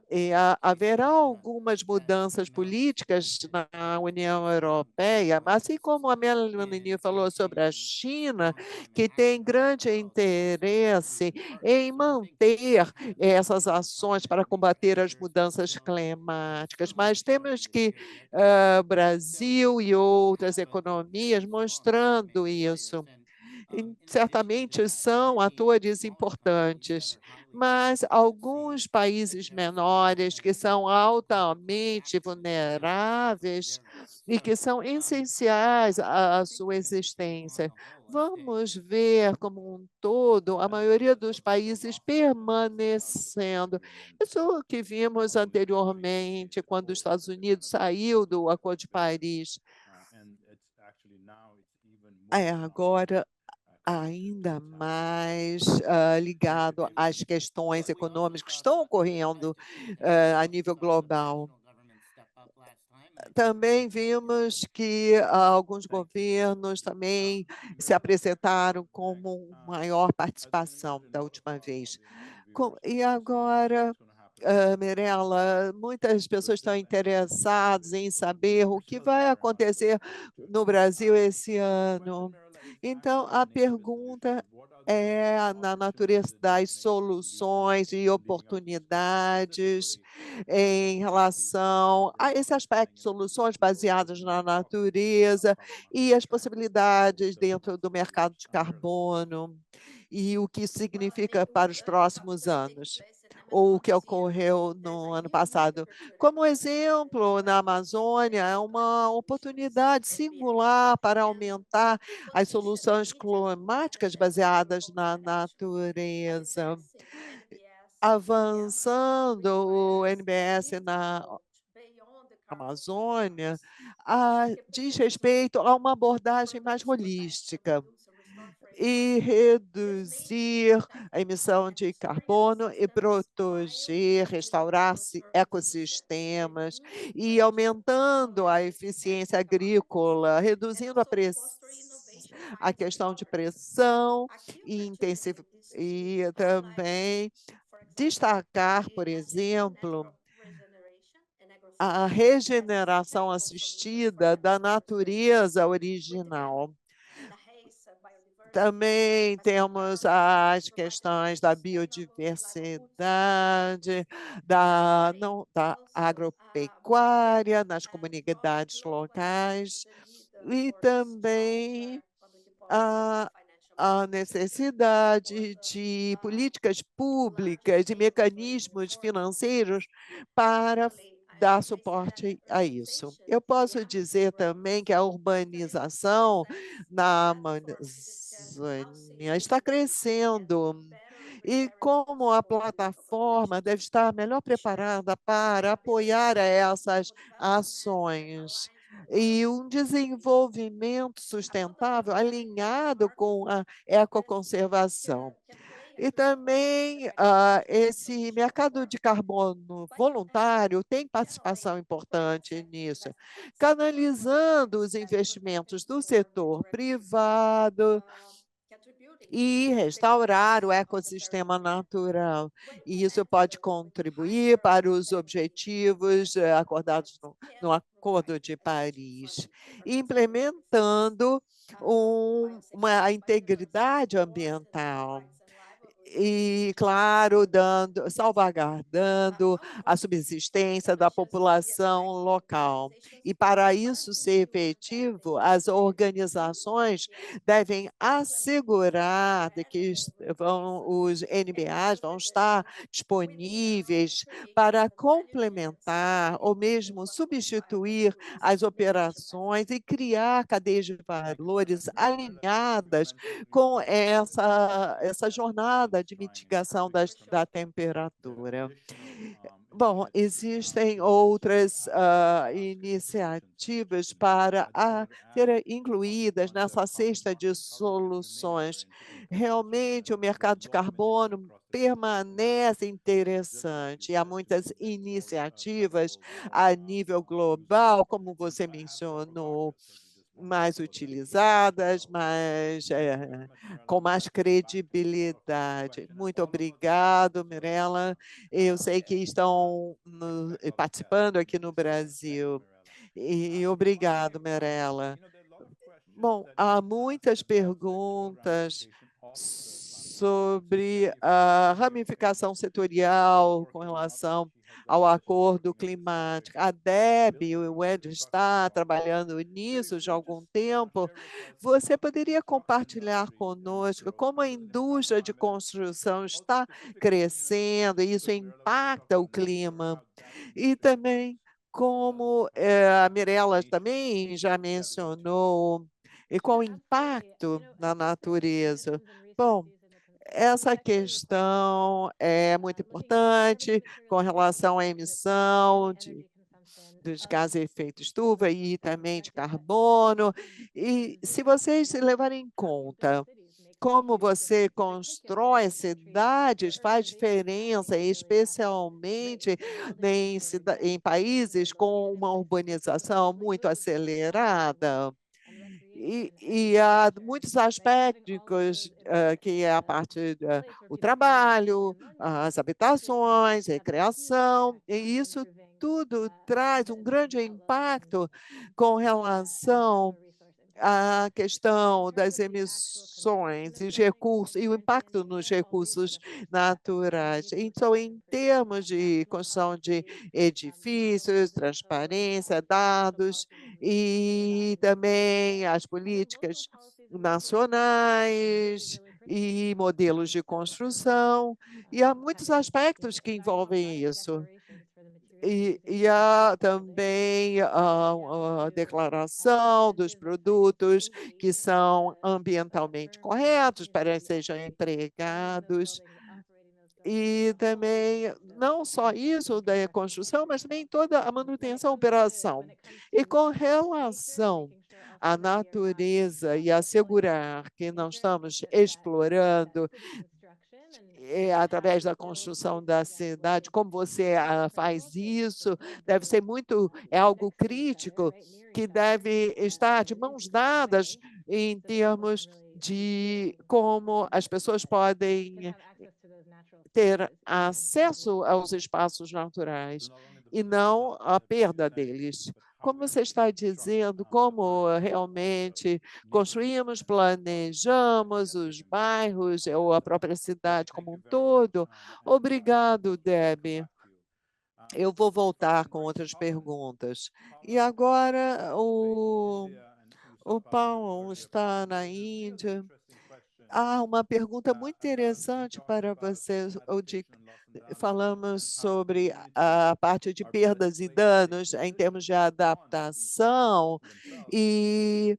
[SPEAKER 4] e haverá algumas mudanças políticas na União Europeia, assim como a Melanie falou sobre a China, que tem grande interesse em manter essas ações para combater as mudanças climáticas. Mas temos que Brasil e outras economias mostrando isso. Certamente são atores importantes, mas alguns países menores que são altamente vulneráveis e que são essenciais à sua existência. Vamos ver como um todo a maioria dos países permanecendo. Isso que vimos anteriormente, quando os Estados Unidos saiu do Acordo de Paris. Agora ainda mais ligado às questões econômicas que estão ocorrendo a nível global. Também vimos que alguns governos também se apresentaram como maior participação da última vez. E agora, Mirela, muitas pessoas estão interessadas em saber o que vai acontecer no Brasil esse ano. Então, a pergunta é na natureza das soluções e oportunidades em relação a esse aspecto, soluções baseadas na natureza e as possibilidades dentro do mercado de carbono e o que isso significa para os próximos anos, ou o que ocorreu no ano passado. Como exemplo, na Amazônia, é uma oportunidade singular para aumentar as soluções climáticas baseadas na natureza. Avançando o NBS na Amazônia, diz respeito a uma abordagem mais holística e reduzir a emissão de carbono e proteger, restaurar ecossistemas e aumentando a eficiência agrícola, reduzindo a questão de pressão e também destacar, por exemplo, a regeneração assistida da natureza original. Também temos as questões da biodiversidade, da agropecuária nas comunidades locais e também a a necessidade de políticas públicas e mecanismos financeiros para dar suporte a isso. Eu posso dizer também que a urbanização na Amazônia está crescendo e como a plataforma deve estar melhor preparada para apoiar essas ações e um desenvolvimento sustentável alinhado com a ecoconservação. E também esse mercado de carbono voluntário tem participação importante nisso, canalizando os investimentos do setor privado e restaurar o ecossistema natural. E isso pode contribuir para os objetivos acordados no Acordo de Paris, implementando uma integridade ambiental. E, claro, salvaguardando a subsistência da população local. E, para isso ser efetivo, as organizações devem assegurar de que os NBAs vão estar disponíveis para complementar ou mesmo substituir as operações e criar cadeias de valores alinhadas com essa jornada de mitigação da temperatura. Bom, existem outras iniciativas para serem incluídas nessa cesta de soluções. Realmente, o mercado de carbono permanece interessante. Há muitas iniciativas a nível global, como você mencionou, mais utilizadas, com mais credibilidade. Muito obrigado, Mirela. Eu sei que estão participando aqui no Brasil. E obrigado, Mirela. Bom, há muitas perguntas sobre a ramificação setorial com relação ao acordo climático. A Deb e o Ed está trabalhando nisso já há algum tempo. Você poderia compartilhar conosco como a indústria de construção está crescendo e isso impacta o clima? E também como a Mirela também já mencionou, e qual o impacto na natureza? Bom, essa questão é muito importante com relação à emissão dos gases de efeito estufa e também de carbono. E se vocês levarem em conta como você constrói cidades faz diferença, especialmente em países com uma urbanização muito acelerada. E há muitos aspectos que é a parte do trabalho, as habitações, recreação, e isso tudo traz um grande impacto com relação à questão das emissões e recursos e o impacto nos recursos naturais. Então, em termos de construção de edifícios, transparência, dados e também as políticas nacionais e modelos de construção, e há muitos aspectos que envolvem isso. E há também a declaração dos produtos que são ambientalmente corretos para que sejam empregados. E também, não só isso da construção, mas também toda a manutenção, operação. E com relação à natureza e assegurar que não estamos explorando através da construção da cidade, como você faz isso, deve ser é algo crítico, que deve estar de mãos dadas em termos de como as pessoas podem ter acesso aos espaços naturais e não a perda deles. como você está dizendo, como realmente construímos, planejamos os bairros ou a própria cidade como um todo. Obrigado, Debbie. Eu vou voltar com outras perguntas. E agora o Paulo está na Índia. Há uma pergunta muito interessante para você, falamos sobre a parte de perdas e danos em termos de adaptação e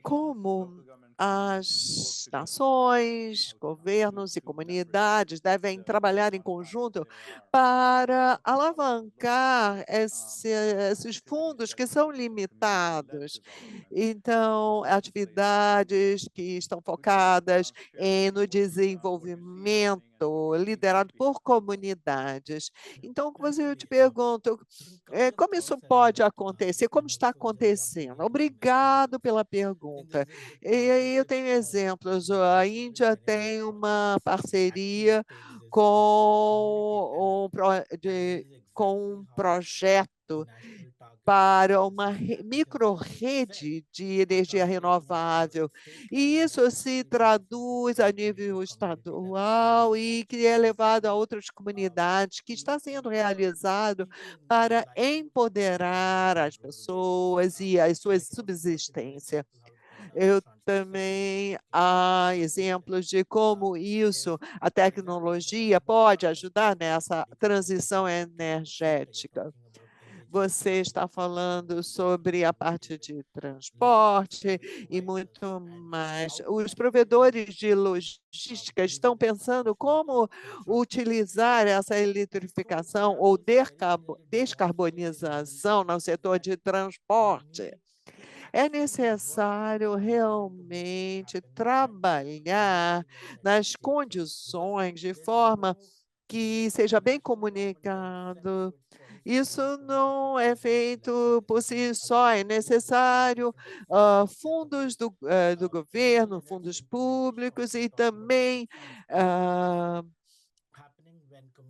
[SPEAKER 4] como as nações, governos e comunidades devem trabalhar em conjunto para alavancar esses fundos que são limitados. Então, atividades que estão focadas no desenvolvimento, liderado por comunidades. Então, eu te pergunto, como isso pode acontecer? Como está acontecendo? Obrigado pela pergunta. E aí eu tenho exemplos. A Índia tem uma parceria com com um projeto para uma micro-rede de energia renovável. E isso se traduz a nível estadual e que é levado a outras comunidades, que está sendo realizado para empoderar as pessoas e as suas subsistências. Eu também há exemplos de como isso, a tecnologia pode ajudar nessa transição energética. Você está falando sobre a parte de transporte e muito mais. Os provedores de logística estão pensando como utilizar essa eletrificação ou descarbonização no setor de transporte. É necessário realmente trabalhar nas condições de forma que seja bem comunicado. Isso não é feito por si só, é necessário fundos do governo, fundos públicos e também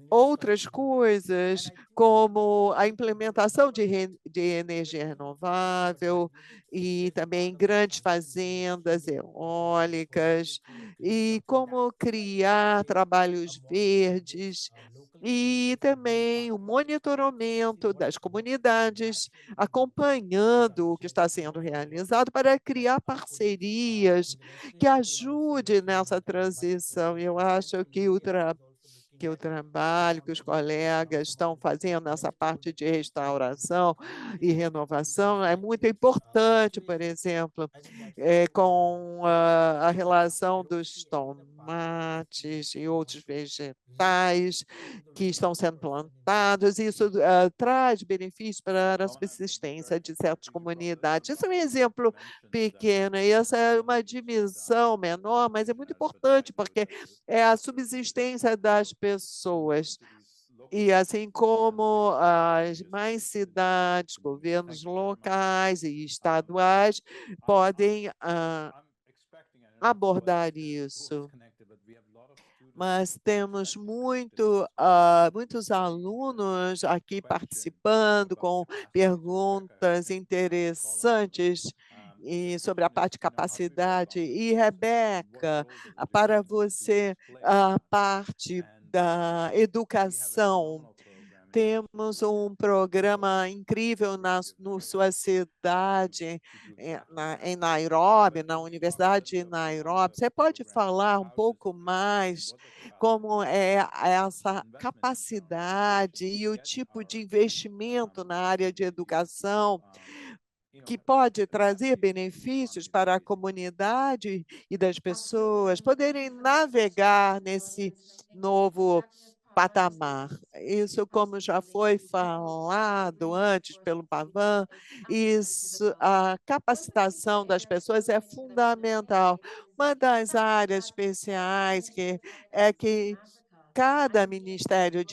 [SPEAKER 4] outras coisas, como a implementação de energia renovável e também grandes fazendas eólicas, e como criar trabalhos verdes, e também o monitoramento das comunidades, acompanhando o que está sendo realizado para criar parcerias que ajudem nessa transição. Eu acho que o trabalho que os colegas estão fazendo nessa parte de restauração e renovação é muito importante, por exemplo, com a relação dos tomates e outros vegetais que estão sendo plantados. Isso traz benefícios para a subsistência de certas comunidades. Isso é um exemplo pequeno, e essa é uma dimensão menor, mas é muito importante, porque é a subsistência das pessoas. E assim como as mais cidades, governos locais e estaduais podem abordar isso. Mas temos muitos alunos aqui participando com perguntas interessantes e sobre a parte de capacidade. E, Rebeca, para você, a parte da educação, temos um programa incrível na sua cidade, em Nairobi, na Universidade de Nairobi. Você pode falar um pouco mais como é essa capacidade e o tipo de investimento na área de educação que pode trazer benefícios para a comunidade e das pessoas poderem navegar nesse novo patamar. Isso, como já foi falado antes pelo Pavan, isso, a capacitação das pessoas é fundamental. Uma das áreas especiais que cada Ministério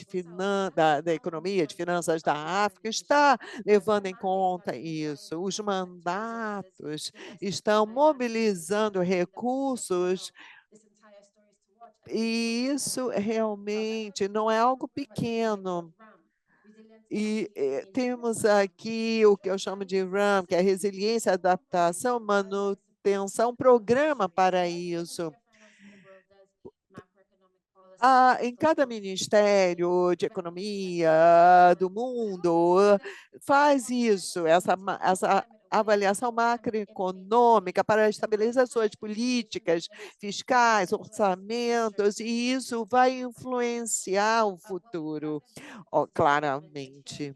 [SPEAKER 4] da Economia, de Finanças da África, está levando em conta isso. Os mandatos estão mobilizando recursos e isso realmente não é algo pequeno. E temos aqui o que eu chamo de RAM, que é resiliência, adaptação, manutenção, programa para isso. Em cada ministério de economia do mundo faz isso, essa avaliação macroeconômica para estabelecer suas políticas fiscais, orçamentos, e isso vai influenciar o futuro, claramente.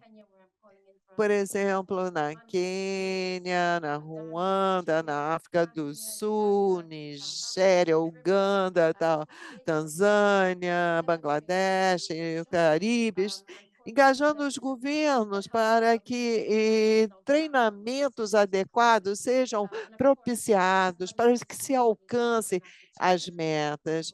[SPEAKER 4] Por exemplo, na Quênia, na Ruanda, na África do Sul, Nigéria, Uganda, Tanzânia, Bangladesh, e o Caribe, engajando os governos para que treinamentos adequados sejam propiciados para que se alcance as metas.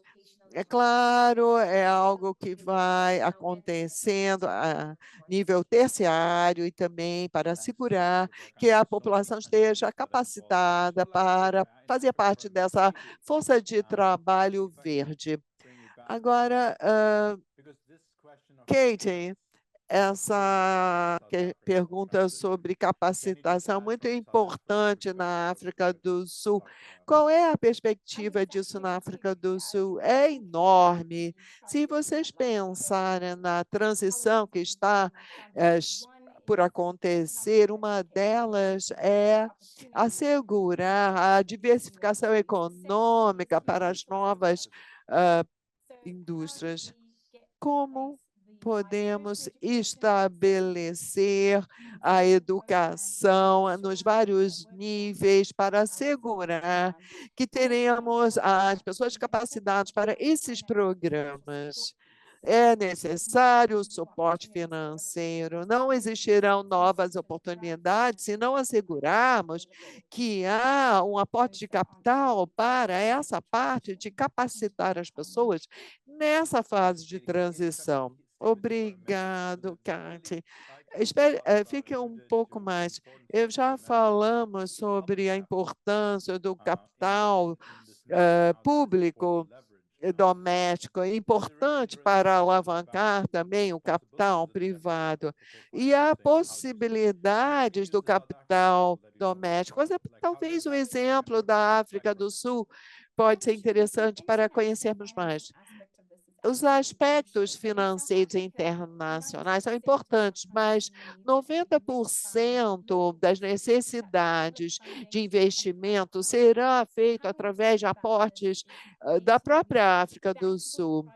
[SPEAKER 4] É claro, é algo que vai acontecendo a nível terciário e também para assegurar que a população esteja capacitada para fazer parte dessa força de trabalho verde. Agora, Katie, essa pergunta sobre capacitação muito importante na África do Sul. Qual é a perspectiva disso na África do Sul? É enorme. Se vocês pensarem na transição que está por acontecer, uma delas é assegurar a diversificação econômica para as novas indústrias. Como podemos estabelecer a educação nos vários níveis para assegurar que teremos as pessoas capacitadas para esses programas? É necessário o suporte financeiro. Não existirão novas oportunidades se não assegurarmos que há um aporte de capital para essa parte de capacitar as pessoas nessa fase de transição. Obrigado, Kate. Fique um pouco mais. Eu já falamos sobre a importância do capital público doméstico, é importante para alavancar também o capital privado e há possibilidades do capital doméstico. Talvez o exemplo da África do Sul pode ser interessante para conhecermos mais. Os aspectos financeiros internacionais são importantes, mas 90% das necessidades de investimento será feito através de aportes da própria África do Sul,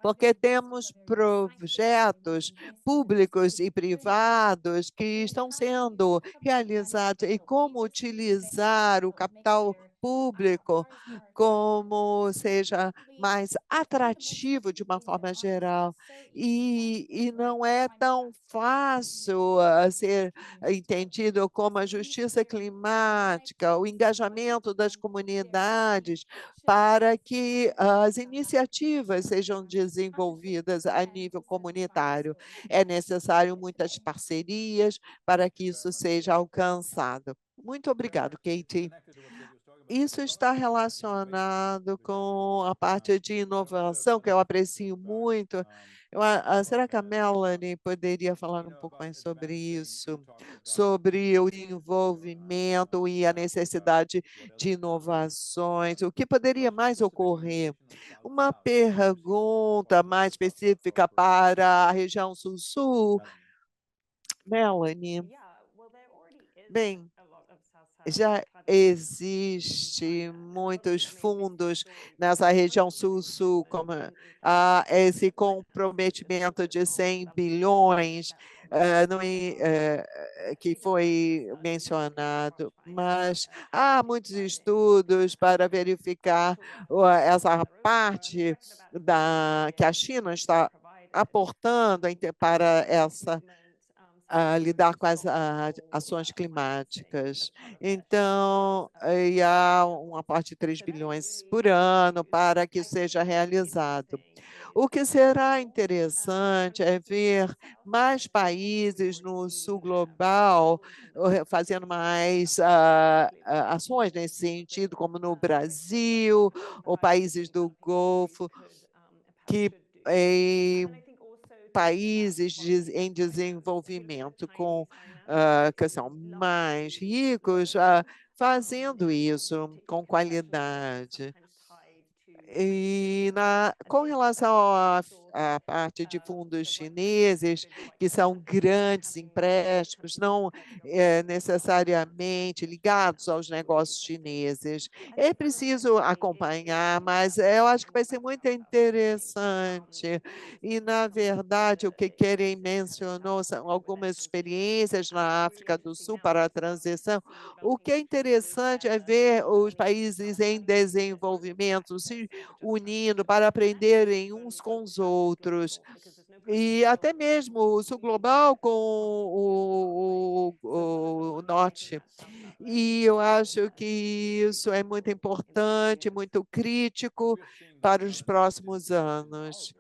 [SPEAKER 4] porque temos projetos públicos e privados que estão sendo realizados e como utilizar o capital público como seja mais atrativo de uma forma geral. E não é tão fácil ser entendido como a justiça climática, o engajamento das comunidades para que as iniciativas sejam desenvolvidas a nível comunitário. É necessário muitas parcerias para que isso seja alcançado. Muito obrigado, Katie. Isso está relacionado com a parte de inovação, que eu aprecio muito. Será que a Melanie poderia falar um pouco mais sobre isso? Sobre o envolvimento e a necessidade de inovações, o que poderia mais ocorrer? Uma pergunta mais específica para a região Sul-Sul. Melanie. Bem, já existe muitos fundos nessa região sul-sul, como esse comprometimento de 100 bilhões que foi mencionado, mas há muitos estudos para verificar essa parte que a China está aportando para lidar com as ações climáticas. Então, há um aporte de 3 bilhões por ano para que seja realizado. O que será interessante é ver mais países no sul global fazendo mais ações nesse sentido, como no Brasil, ou países do Golfo, que países em desenvolvimento que são mais ricos, fazendo isso com qualidade. E com relação à parte de fundos chineses, que são grandes empréstimos, não necessariamente ligados aos negócios chineses, é preciso acompanhar, mas eu acho que vai ser muito interessante. E, na verdade, o que Keren mencionou são algumas experiências na África do Sul para a transição. O que é interessante é ver os países em desenvolvimento se unindo para aprenderem uns com os outros. E até mesmo o sul global com o norte. E eu acho que isso é muito importante, muito crítico para os próximos anos.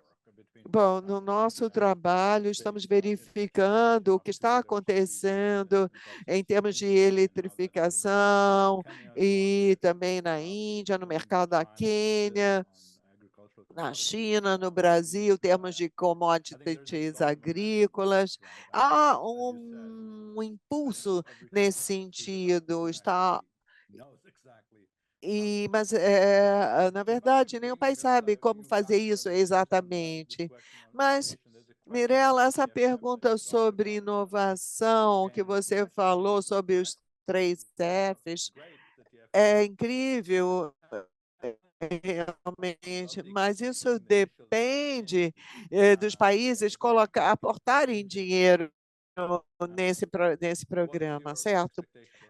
[SPEAKER 4] Bom, no nosso trabalho, estamos verificando o que está acontecendo em termos de eletrificação e também na Índia, no mercado da Quênia, na China, no Brasil, termos de commodities agrícolas. Há um impulso nesse sentido, mas, na verdade, nenhum país sabe como fazer isso exatamente. Mas, Mirela, essa pergunta sobre inovação que você falou sobre os 3 Fs é incrível, realmente, mas isso depende dos países aportarem dinheiro nesse programa, certo?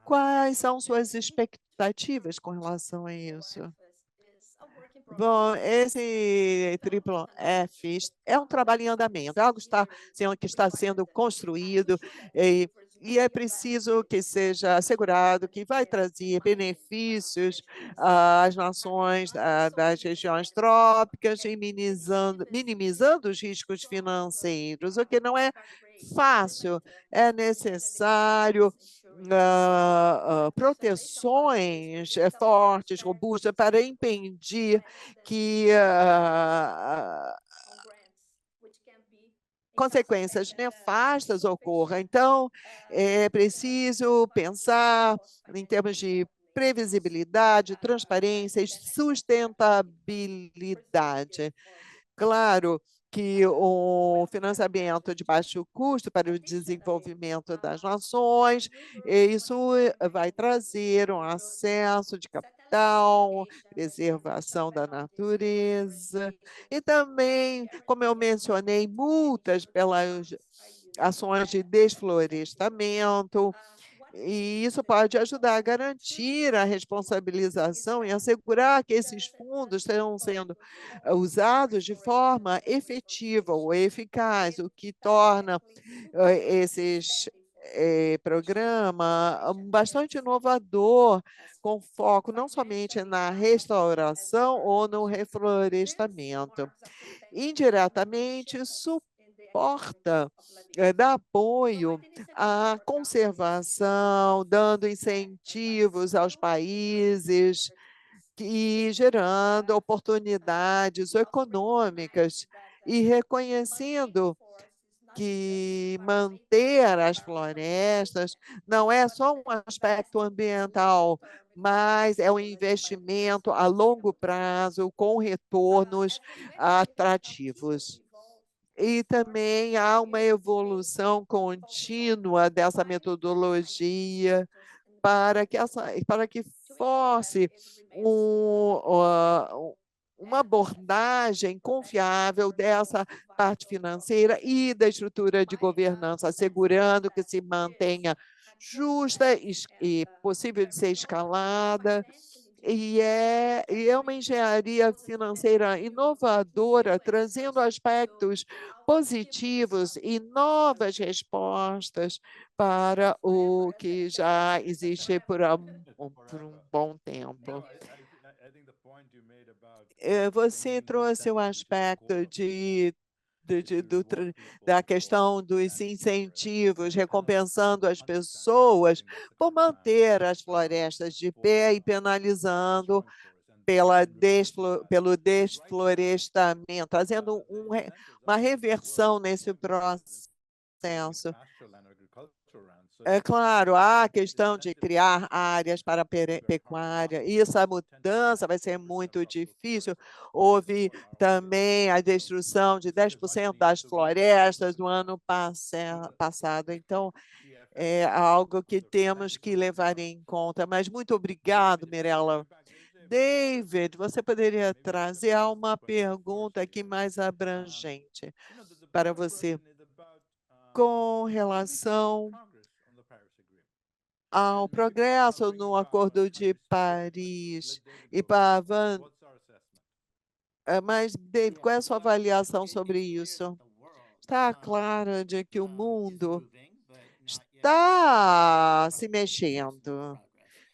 [SPEAKER 4] Quais são suas expectativas com relação a isso? Bom, esse triplo F é um trabalho em andamento, é algo que está sendo construído e é preciso que seja assegurado que vai trazer benefícios às nações das regiões trópicas e minimizando os riscos financeiros, o que não é fácil, é necessário proteções fortes, robustas, para impedir que consequências nefastas ocorram. Então, é preciso pensar em termos de previsibilidade, transparência e sustentabilidade. Claro que o financiamento de baixo custo para o desenvolvimento das nações, isso vai trazer um acesso de capital, preservação da natureza, e também, como eu mencionei, multas pelas ações de desflorestamento, e isso pode ajudar a garantir a responsabilização e assegurar que esses fundos estão sendo usados de forma efetiva ou eficaz, o que torna esses programa bastante inovador, com foco não somente na restauração ou no reflorestamento. Indiretamente, suporta, dá apoio à conservação, dando incentivos aos países e gerando oportunidades econômicas e reconhecendo que manter as florestas não é só um aspecto ambiental, mas é um investimento a longo prazo com retornos atrativos. E também há uma evolução contínua dessa metodologia para que fosse uma abordagem confiável dessa parte financeira e da estrutura de governança, assegurando que se mantenha justa e possível de ser escalada, e é uma engenharia financeira inovadora, trazendo aspectos positivos e novas respostas para o que já existe por um bom tempo. Você trouxe o aspecto da questão dos incentivos, recompensando as pessoas por manter as florestas de pé e penalizando pelo desflorestamento, trazendo uma reversão nesse processo. É claro, há a questão de criar áreas para pecuária, e essa mudança vai ser muito difícil. Houve também a destruição de 10% das florestas no ano passado, então é algo que temos que levar em conta. Mas muito obrigado, Mirella. David, você poderia trazer uma pergunta aqui mais abrangente para você com relação ao progresso no Acordo de Paris. E Pavan, mas, David, qual é a sua avaliação sobre isso? Está claro de que o mundo está se mexendo,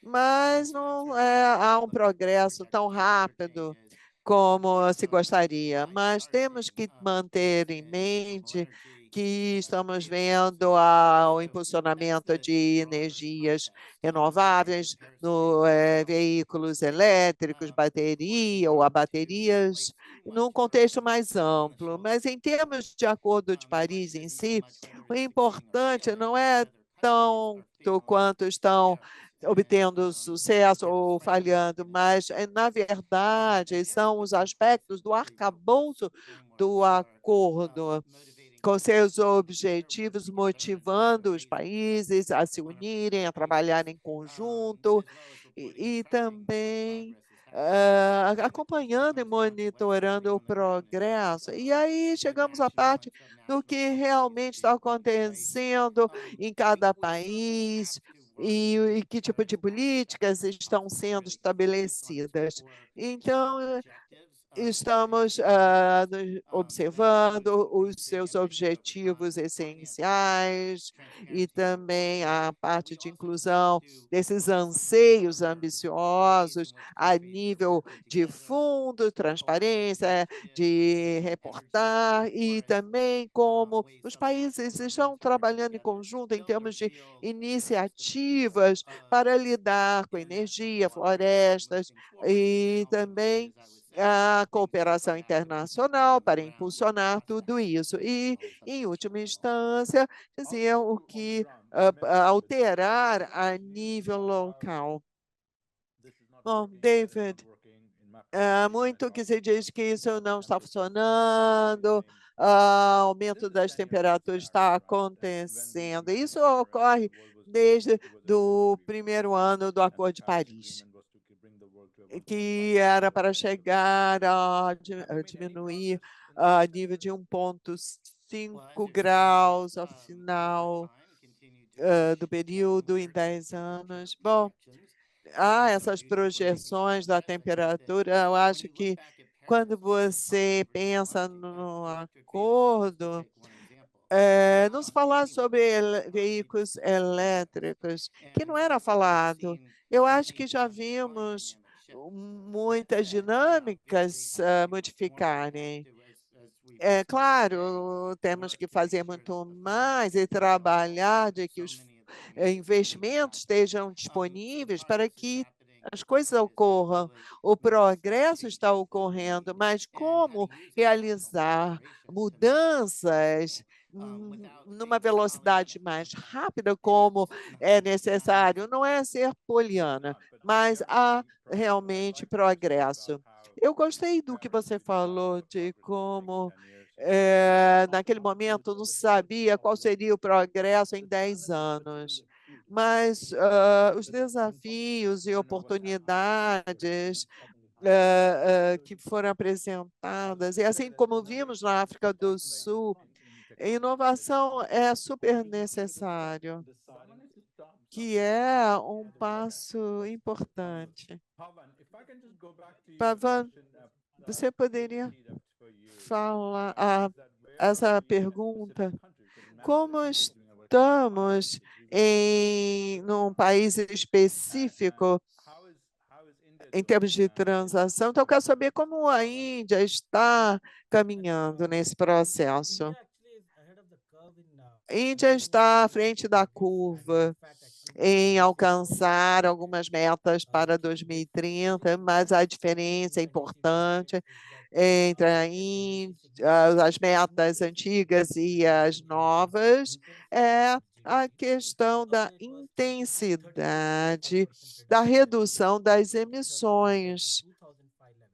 [SPEAKER 4] mas não há um progresso tão rápido como se gostaria. Mas temos que manter em mente que estamos vendo o impulsionamento de energias renováveis no veículos elétricos, bateria ou a baterias, num contexto mais amplo. Mas em termos de Acordo de Paris em si, o importante não é tanto quanto estão obtendo sucesso ou falhando, mas, na verdade, são os aspectos do arcabouço do acordo, com seus objetivos, motivando os países a se unirem, a trabalhar em conjunto e também acompanhando e monitorando o progresso. E aí chegamos à parte do que realmente está acontecendo em cada país, e que tipo de políticas estão sendo estabelecidas. Então, estamos observando os seus objetivos essenciais e também a parte de inclusão desses anseios ambiciosos a nível de fundo, transparência, de reportar e também como os países estão trabalhando em conjunto em termos de iniciativas para lidar com energia, florestas e também a cooperação internacional para impulsionar tudo isso. E, em última instância, dizer o que alterar a nível local. Bom, David, muito que se diz que isso não está funcionando, aumento das temperaturas está acontecendo. Isso ocorre desde o primeiro ano do Acordo de Paris, que era para chegar a diminuir a nível de 1,5 graus ao final do período em 10 anos. Bom, há essas projeções da temperatura. Eu acho que quando você pensa no acordo, não se falar sobre veículos elétricos, que não era falado. Eu acho que já vimos muitas dinâmicas modificarem. É claro, temos que fazer muito mais e trabalhar de que os investimentos estejam disponíveis para que as coisas ocorram. O progresso está ocorrendo, mas como realizar mudanças numa velocidade mais rápida, como é necessário, não é ser poliana, mas há realmente progresso. Eu gostei do que você falou de como naquele momento não sabia qual seria o progresso em 10 anos, mas os desafios e oportunidades que foram apresentadas, e assim como vimos na África do Sul, a inovação é super necessário, que é um passo importante. Pavan, você poderia falar essa pergunta? Como estamos num país específico em termos de transação? Então, eu quero saber como a Índia está caminhando nesse processo. Índia está à frente da curva em alcançar algumas metas para 2030, mas a diferença é importante entre as metas antigas e as novas é a questão da intensidade da redução das emissões.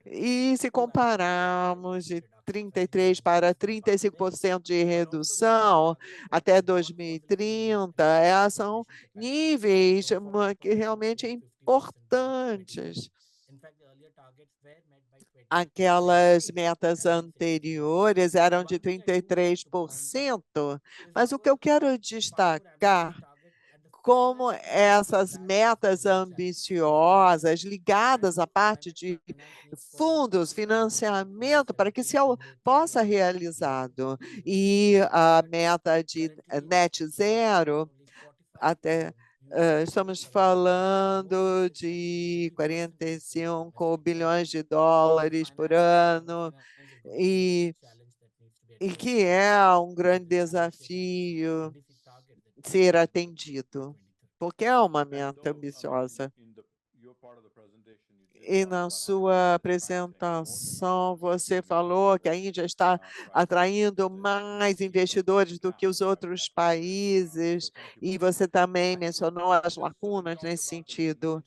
[SPEAKER 4] E se compararmos de 33% para 35% de redução até 2030, são níveis que realmente importantes. Aquelas metas anteriores eram de 33%, mas o que eu quero destacar como essas metas ambiciosas ligadas à parte de fundos, financiamento, para que se possa realizado. E a meta de net zero, até estamos falando de 45 bilhões de dólares por ano, e que é um grande desafio ser atendido, porque é uma meta ambiciosa. E na sua apresentação, você falou que a Índia está atraindo mais investidores do que os outros países, e você também mencionou as lacunas nesse sentido.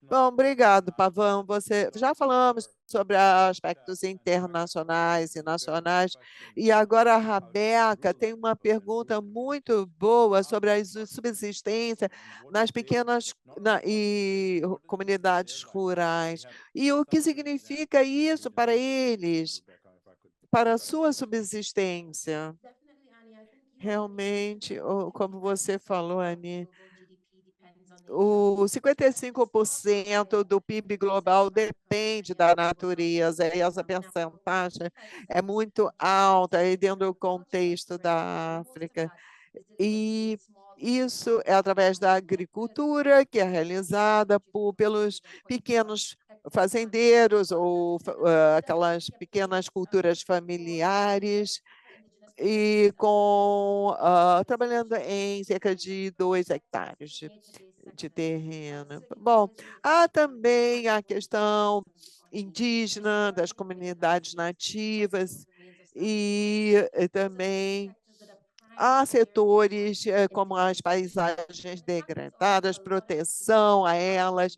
[SPEAKER 4] Bom, obrigado, Pavão. Já falamos sobre aspectos internacionais e nacionais, e agora a Rabeca tem uma pergunta muito boa sobre a subsistência nas pequenas comunidades rurais. E o que significa isso para eles, para a sua subsistência? Realmente, como você falou, Anny, o 55% do PIB global depende da natureza, e essa percentagem é muito alta aí dentro do contexto da África. E isso é através da agricultura, que é realizada pelos pequenos fazendeiros ou aquelas pequenas culturas familiares, e trabalhando em cerca de 2 hectares de terreno. Bom, há também a questão indígena, das comunidades nativas, e também há setores como as paisagens degradadas, proteção a elas,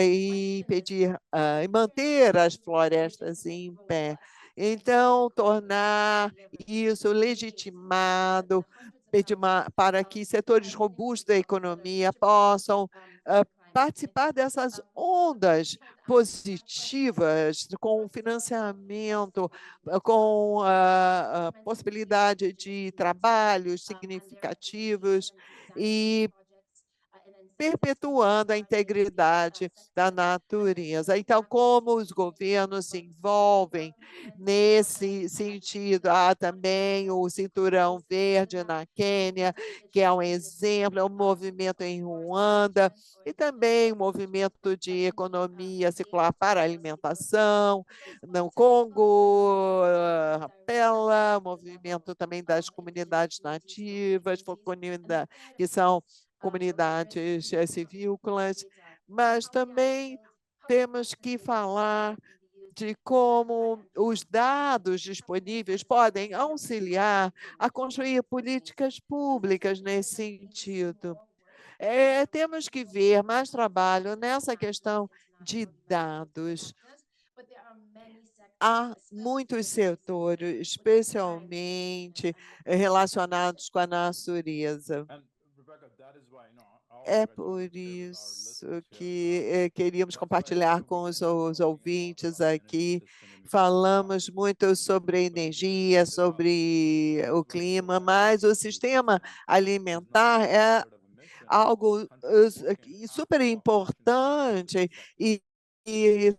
[SPEAKER 4] e e manter as florestas em pé. Então, tornar isso legitimado para que setores robustos da economia possam participar dessas ondas positivas, com financiamento, com a possibilidade de trabalhos significativos e perpetuando a integridade da natureza. Então, como os governos se envolvem nesse sentido? Há também o Cinturão Verde na Quênia, que é um exemplo, é um movimento em Ruanda, e também um movimento de economia circular para a alimentação, no Congo, Rapela, movimento também das comunidades nativas, que são comunidades civícolas, mas também temos que falar de como os dados disponíveis podem auxiliar a construir políticas públicas nesse sentido. Temos que ver mais trabalho nessa questão de dados. Há muitos setores, especialmente relacionados com a natureza. É por isso que queríamos compartilhar com os ouvintes aqui. Falamos muito sobre energia, sobre o clima, mas o sistema alimentar é algo super importante, e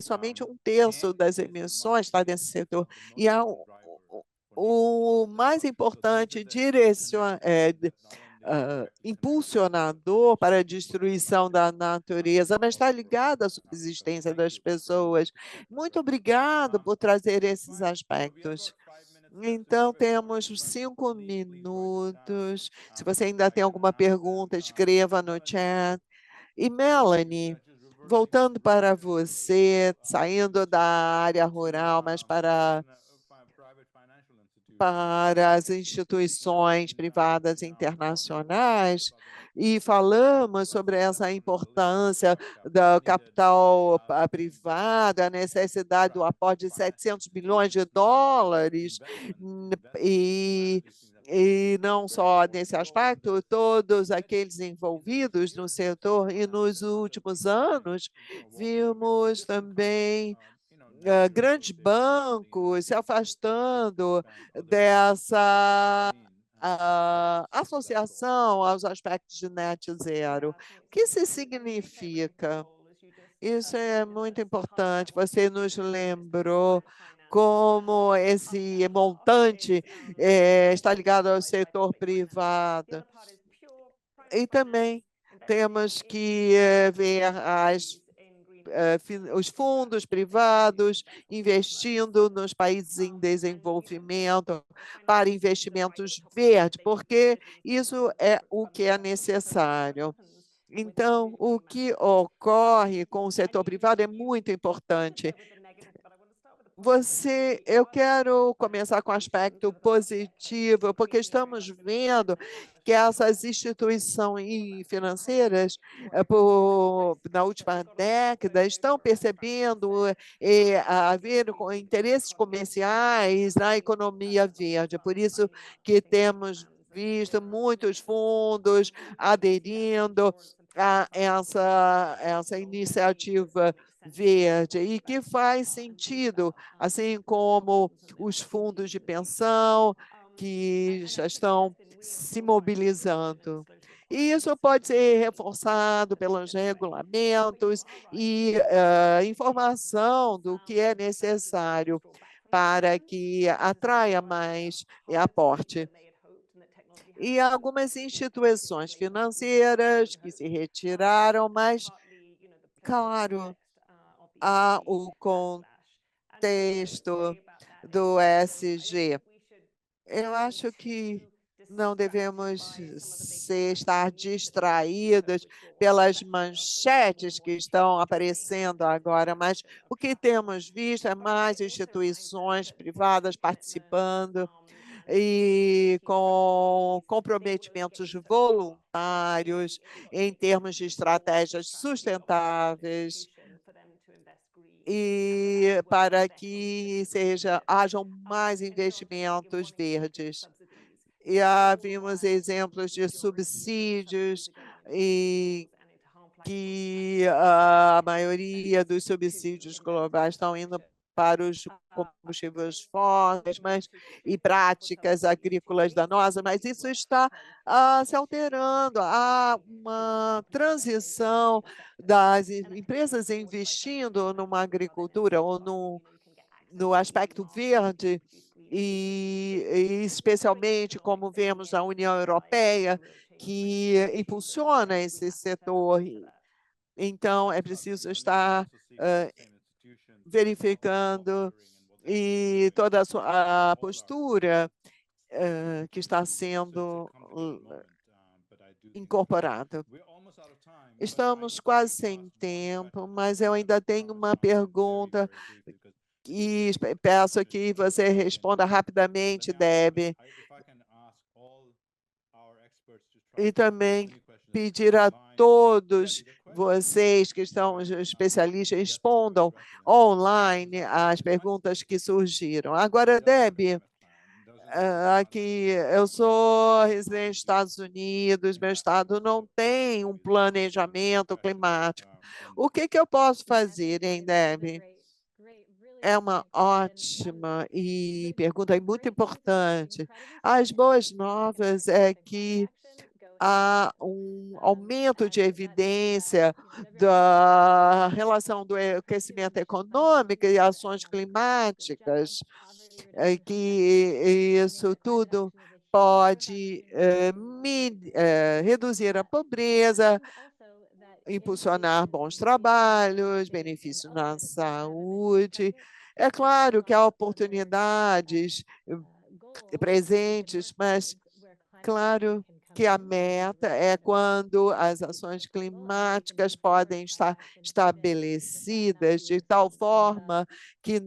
[SPEAKER 4] somente 1/3 das emissões está nesse setor. E o mais importante impulsionador para a destruição da natureza, mas está ligado à subsistência das pessoas. Muito obrigado por trazer esses aspectos. Então, temos 5 minutos. Se você ainda tem alguma pergunta, escreva no chat. E Melanie, voltando para você, saindo da área rural, mas para as instituições privadas internacionais, e falamos sobre essa importância do capital privado, a necessidade do aporte de 700 bilhões de dólares, e não só nesse aspecto, todos aqueles envolvidos no setor, e nos últimos anos vimos também grandes bancos se afastando dessa associação aos aspectos de net zero. O que isso significa? Isso é muito importante. Você nos lembrou como esse montante está ligado ao setor privado. E também temos que ver os fundos privados investindo nos países em desenvolvimento para investimentos verdes, porque isso é o que é necessário. Então, o que ocorre com o setor privado é muito importante. Eu quero começar com o aspecto positivo, porque estamos vendo que essas instituições financeiras, na última década, estão percebendo haver interesses comerciais na economia verde. Por isso que temos visto muitos fundos aderindo a essa iniciativa verde, e que faz sentido, assim como os fundos de pensão que já estão se mobilizando. E isso pode ser reforçado pelos regulamentos e informação do que é necessário para que atraia mais aporte. E algumas instituições financeiras que se retiraram, mas, claro, há o contexto do ESG. Eu acho que não devemos estar distraídos pelas manchetes que estão aparecendo agora, mas o que temos visto é mais instituições privadas participando e com comprometimentos voluntários em termos de estratégias sustentáveis, e para que hajam mais investimentos verdes. E vimos exemplos de subsídios e que a maioria dos subsídios globais estão indo para os combustíveis fósseis, e práticas agrícolas danosas, mas isso está se alterando. Há uma transição das empresas investindo numa agricultura ou no aspecto verde, e especialmente como vemos na União Europeia, que impulsiona esse setor. Então, é preciso estar verificando e toda a postura que está sendo incorporada. Estamos quase sem tempo, mas eu ainda tenho uma pergunta e peço que você responda rapidamente, Deb. E também pedir a todos vocês que estão especialistas, respondam online as perguntas que surgiram. Agora, Deb, aqui eu sou residente dos Estados Unidos, meu estado não tem um planejamento climático. O que eu posso fazer, hein, Deb? É uma ótima pergunta muito importante. As boas novas é que há um aumento de evidência da relação do aquecimento econômico e ações climáticas, que isso tudo pode reduzir a pobreza, impulsionar bons trabalhos, benefícios na saúde. É claro que há oportunidades presentes, mas claro que a meta é quando as ações climáticas podem estar estabelecidas de tal forma que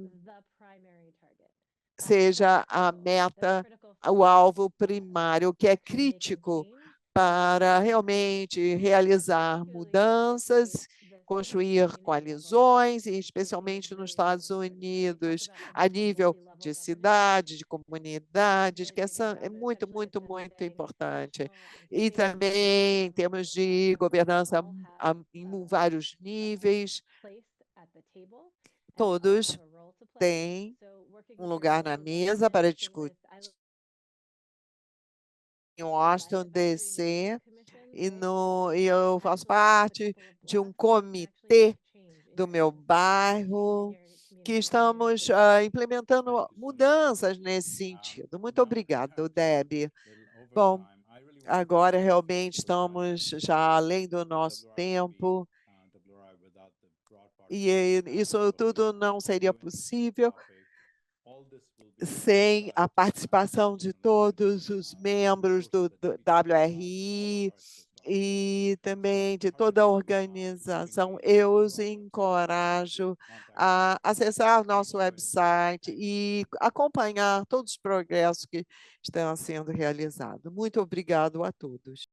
[SPEAKER 4] seja a meta, o alvo primário, que é crítico para realmente realizar mudanças, construir coalizões, e especialmente nos Estados Unidos, a nível de cidade, de comunidades, que essa é muito, muito, muito importante. E também em termos de governança em vários níveis, todos têm um lugar na mesa para discutir em Washington, D.C., e eu faço parte de um comitê do meu bairro que estamos implementando mudanças nesse sentido. Muito obrigado, Deb. Bom, agora realmente estamos já além do nosso tempo, e isso tudo não seria possível sem a participação de todos os membros do WRI e também de toda a organização. Eu os encorajo a acessar nosso website e acompanhar todos os progressos que estão sendo realizados. Muito obrigado a todos.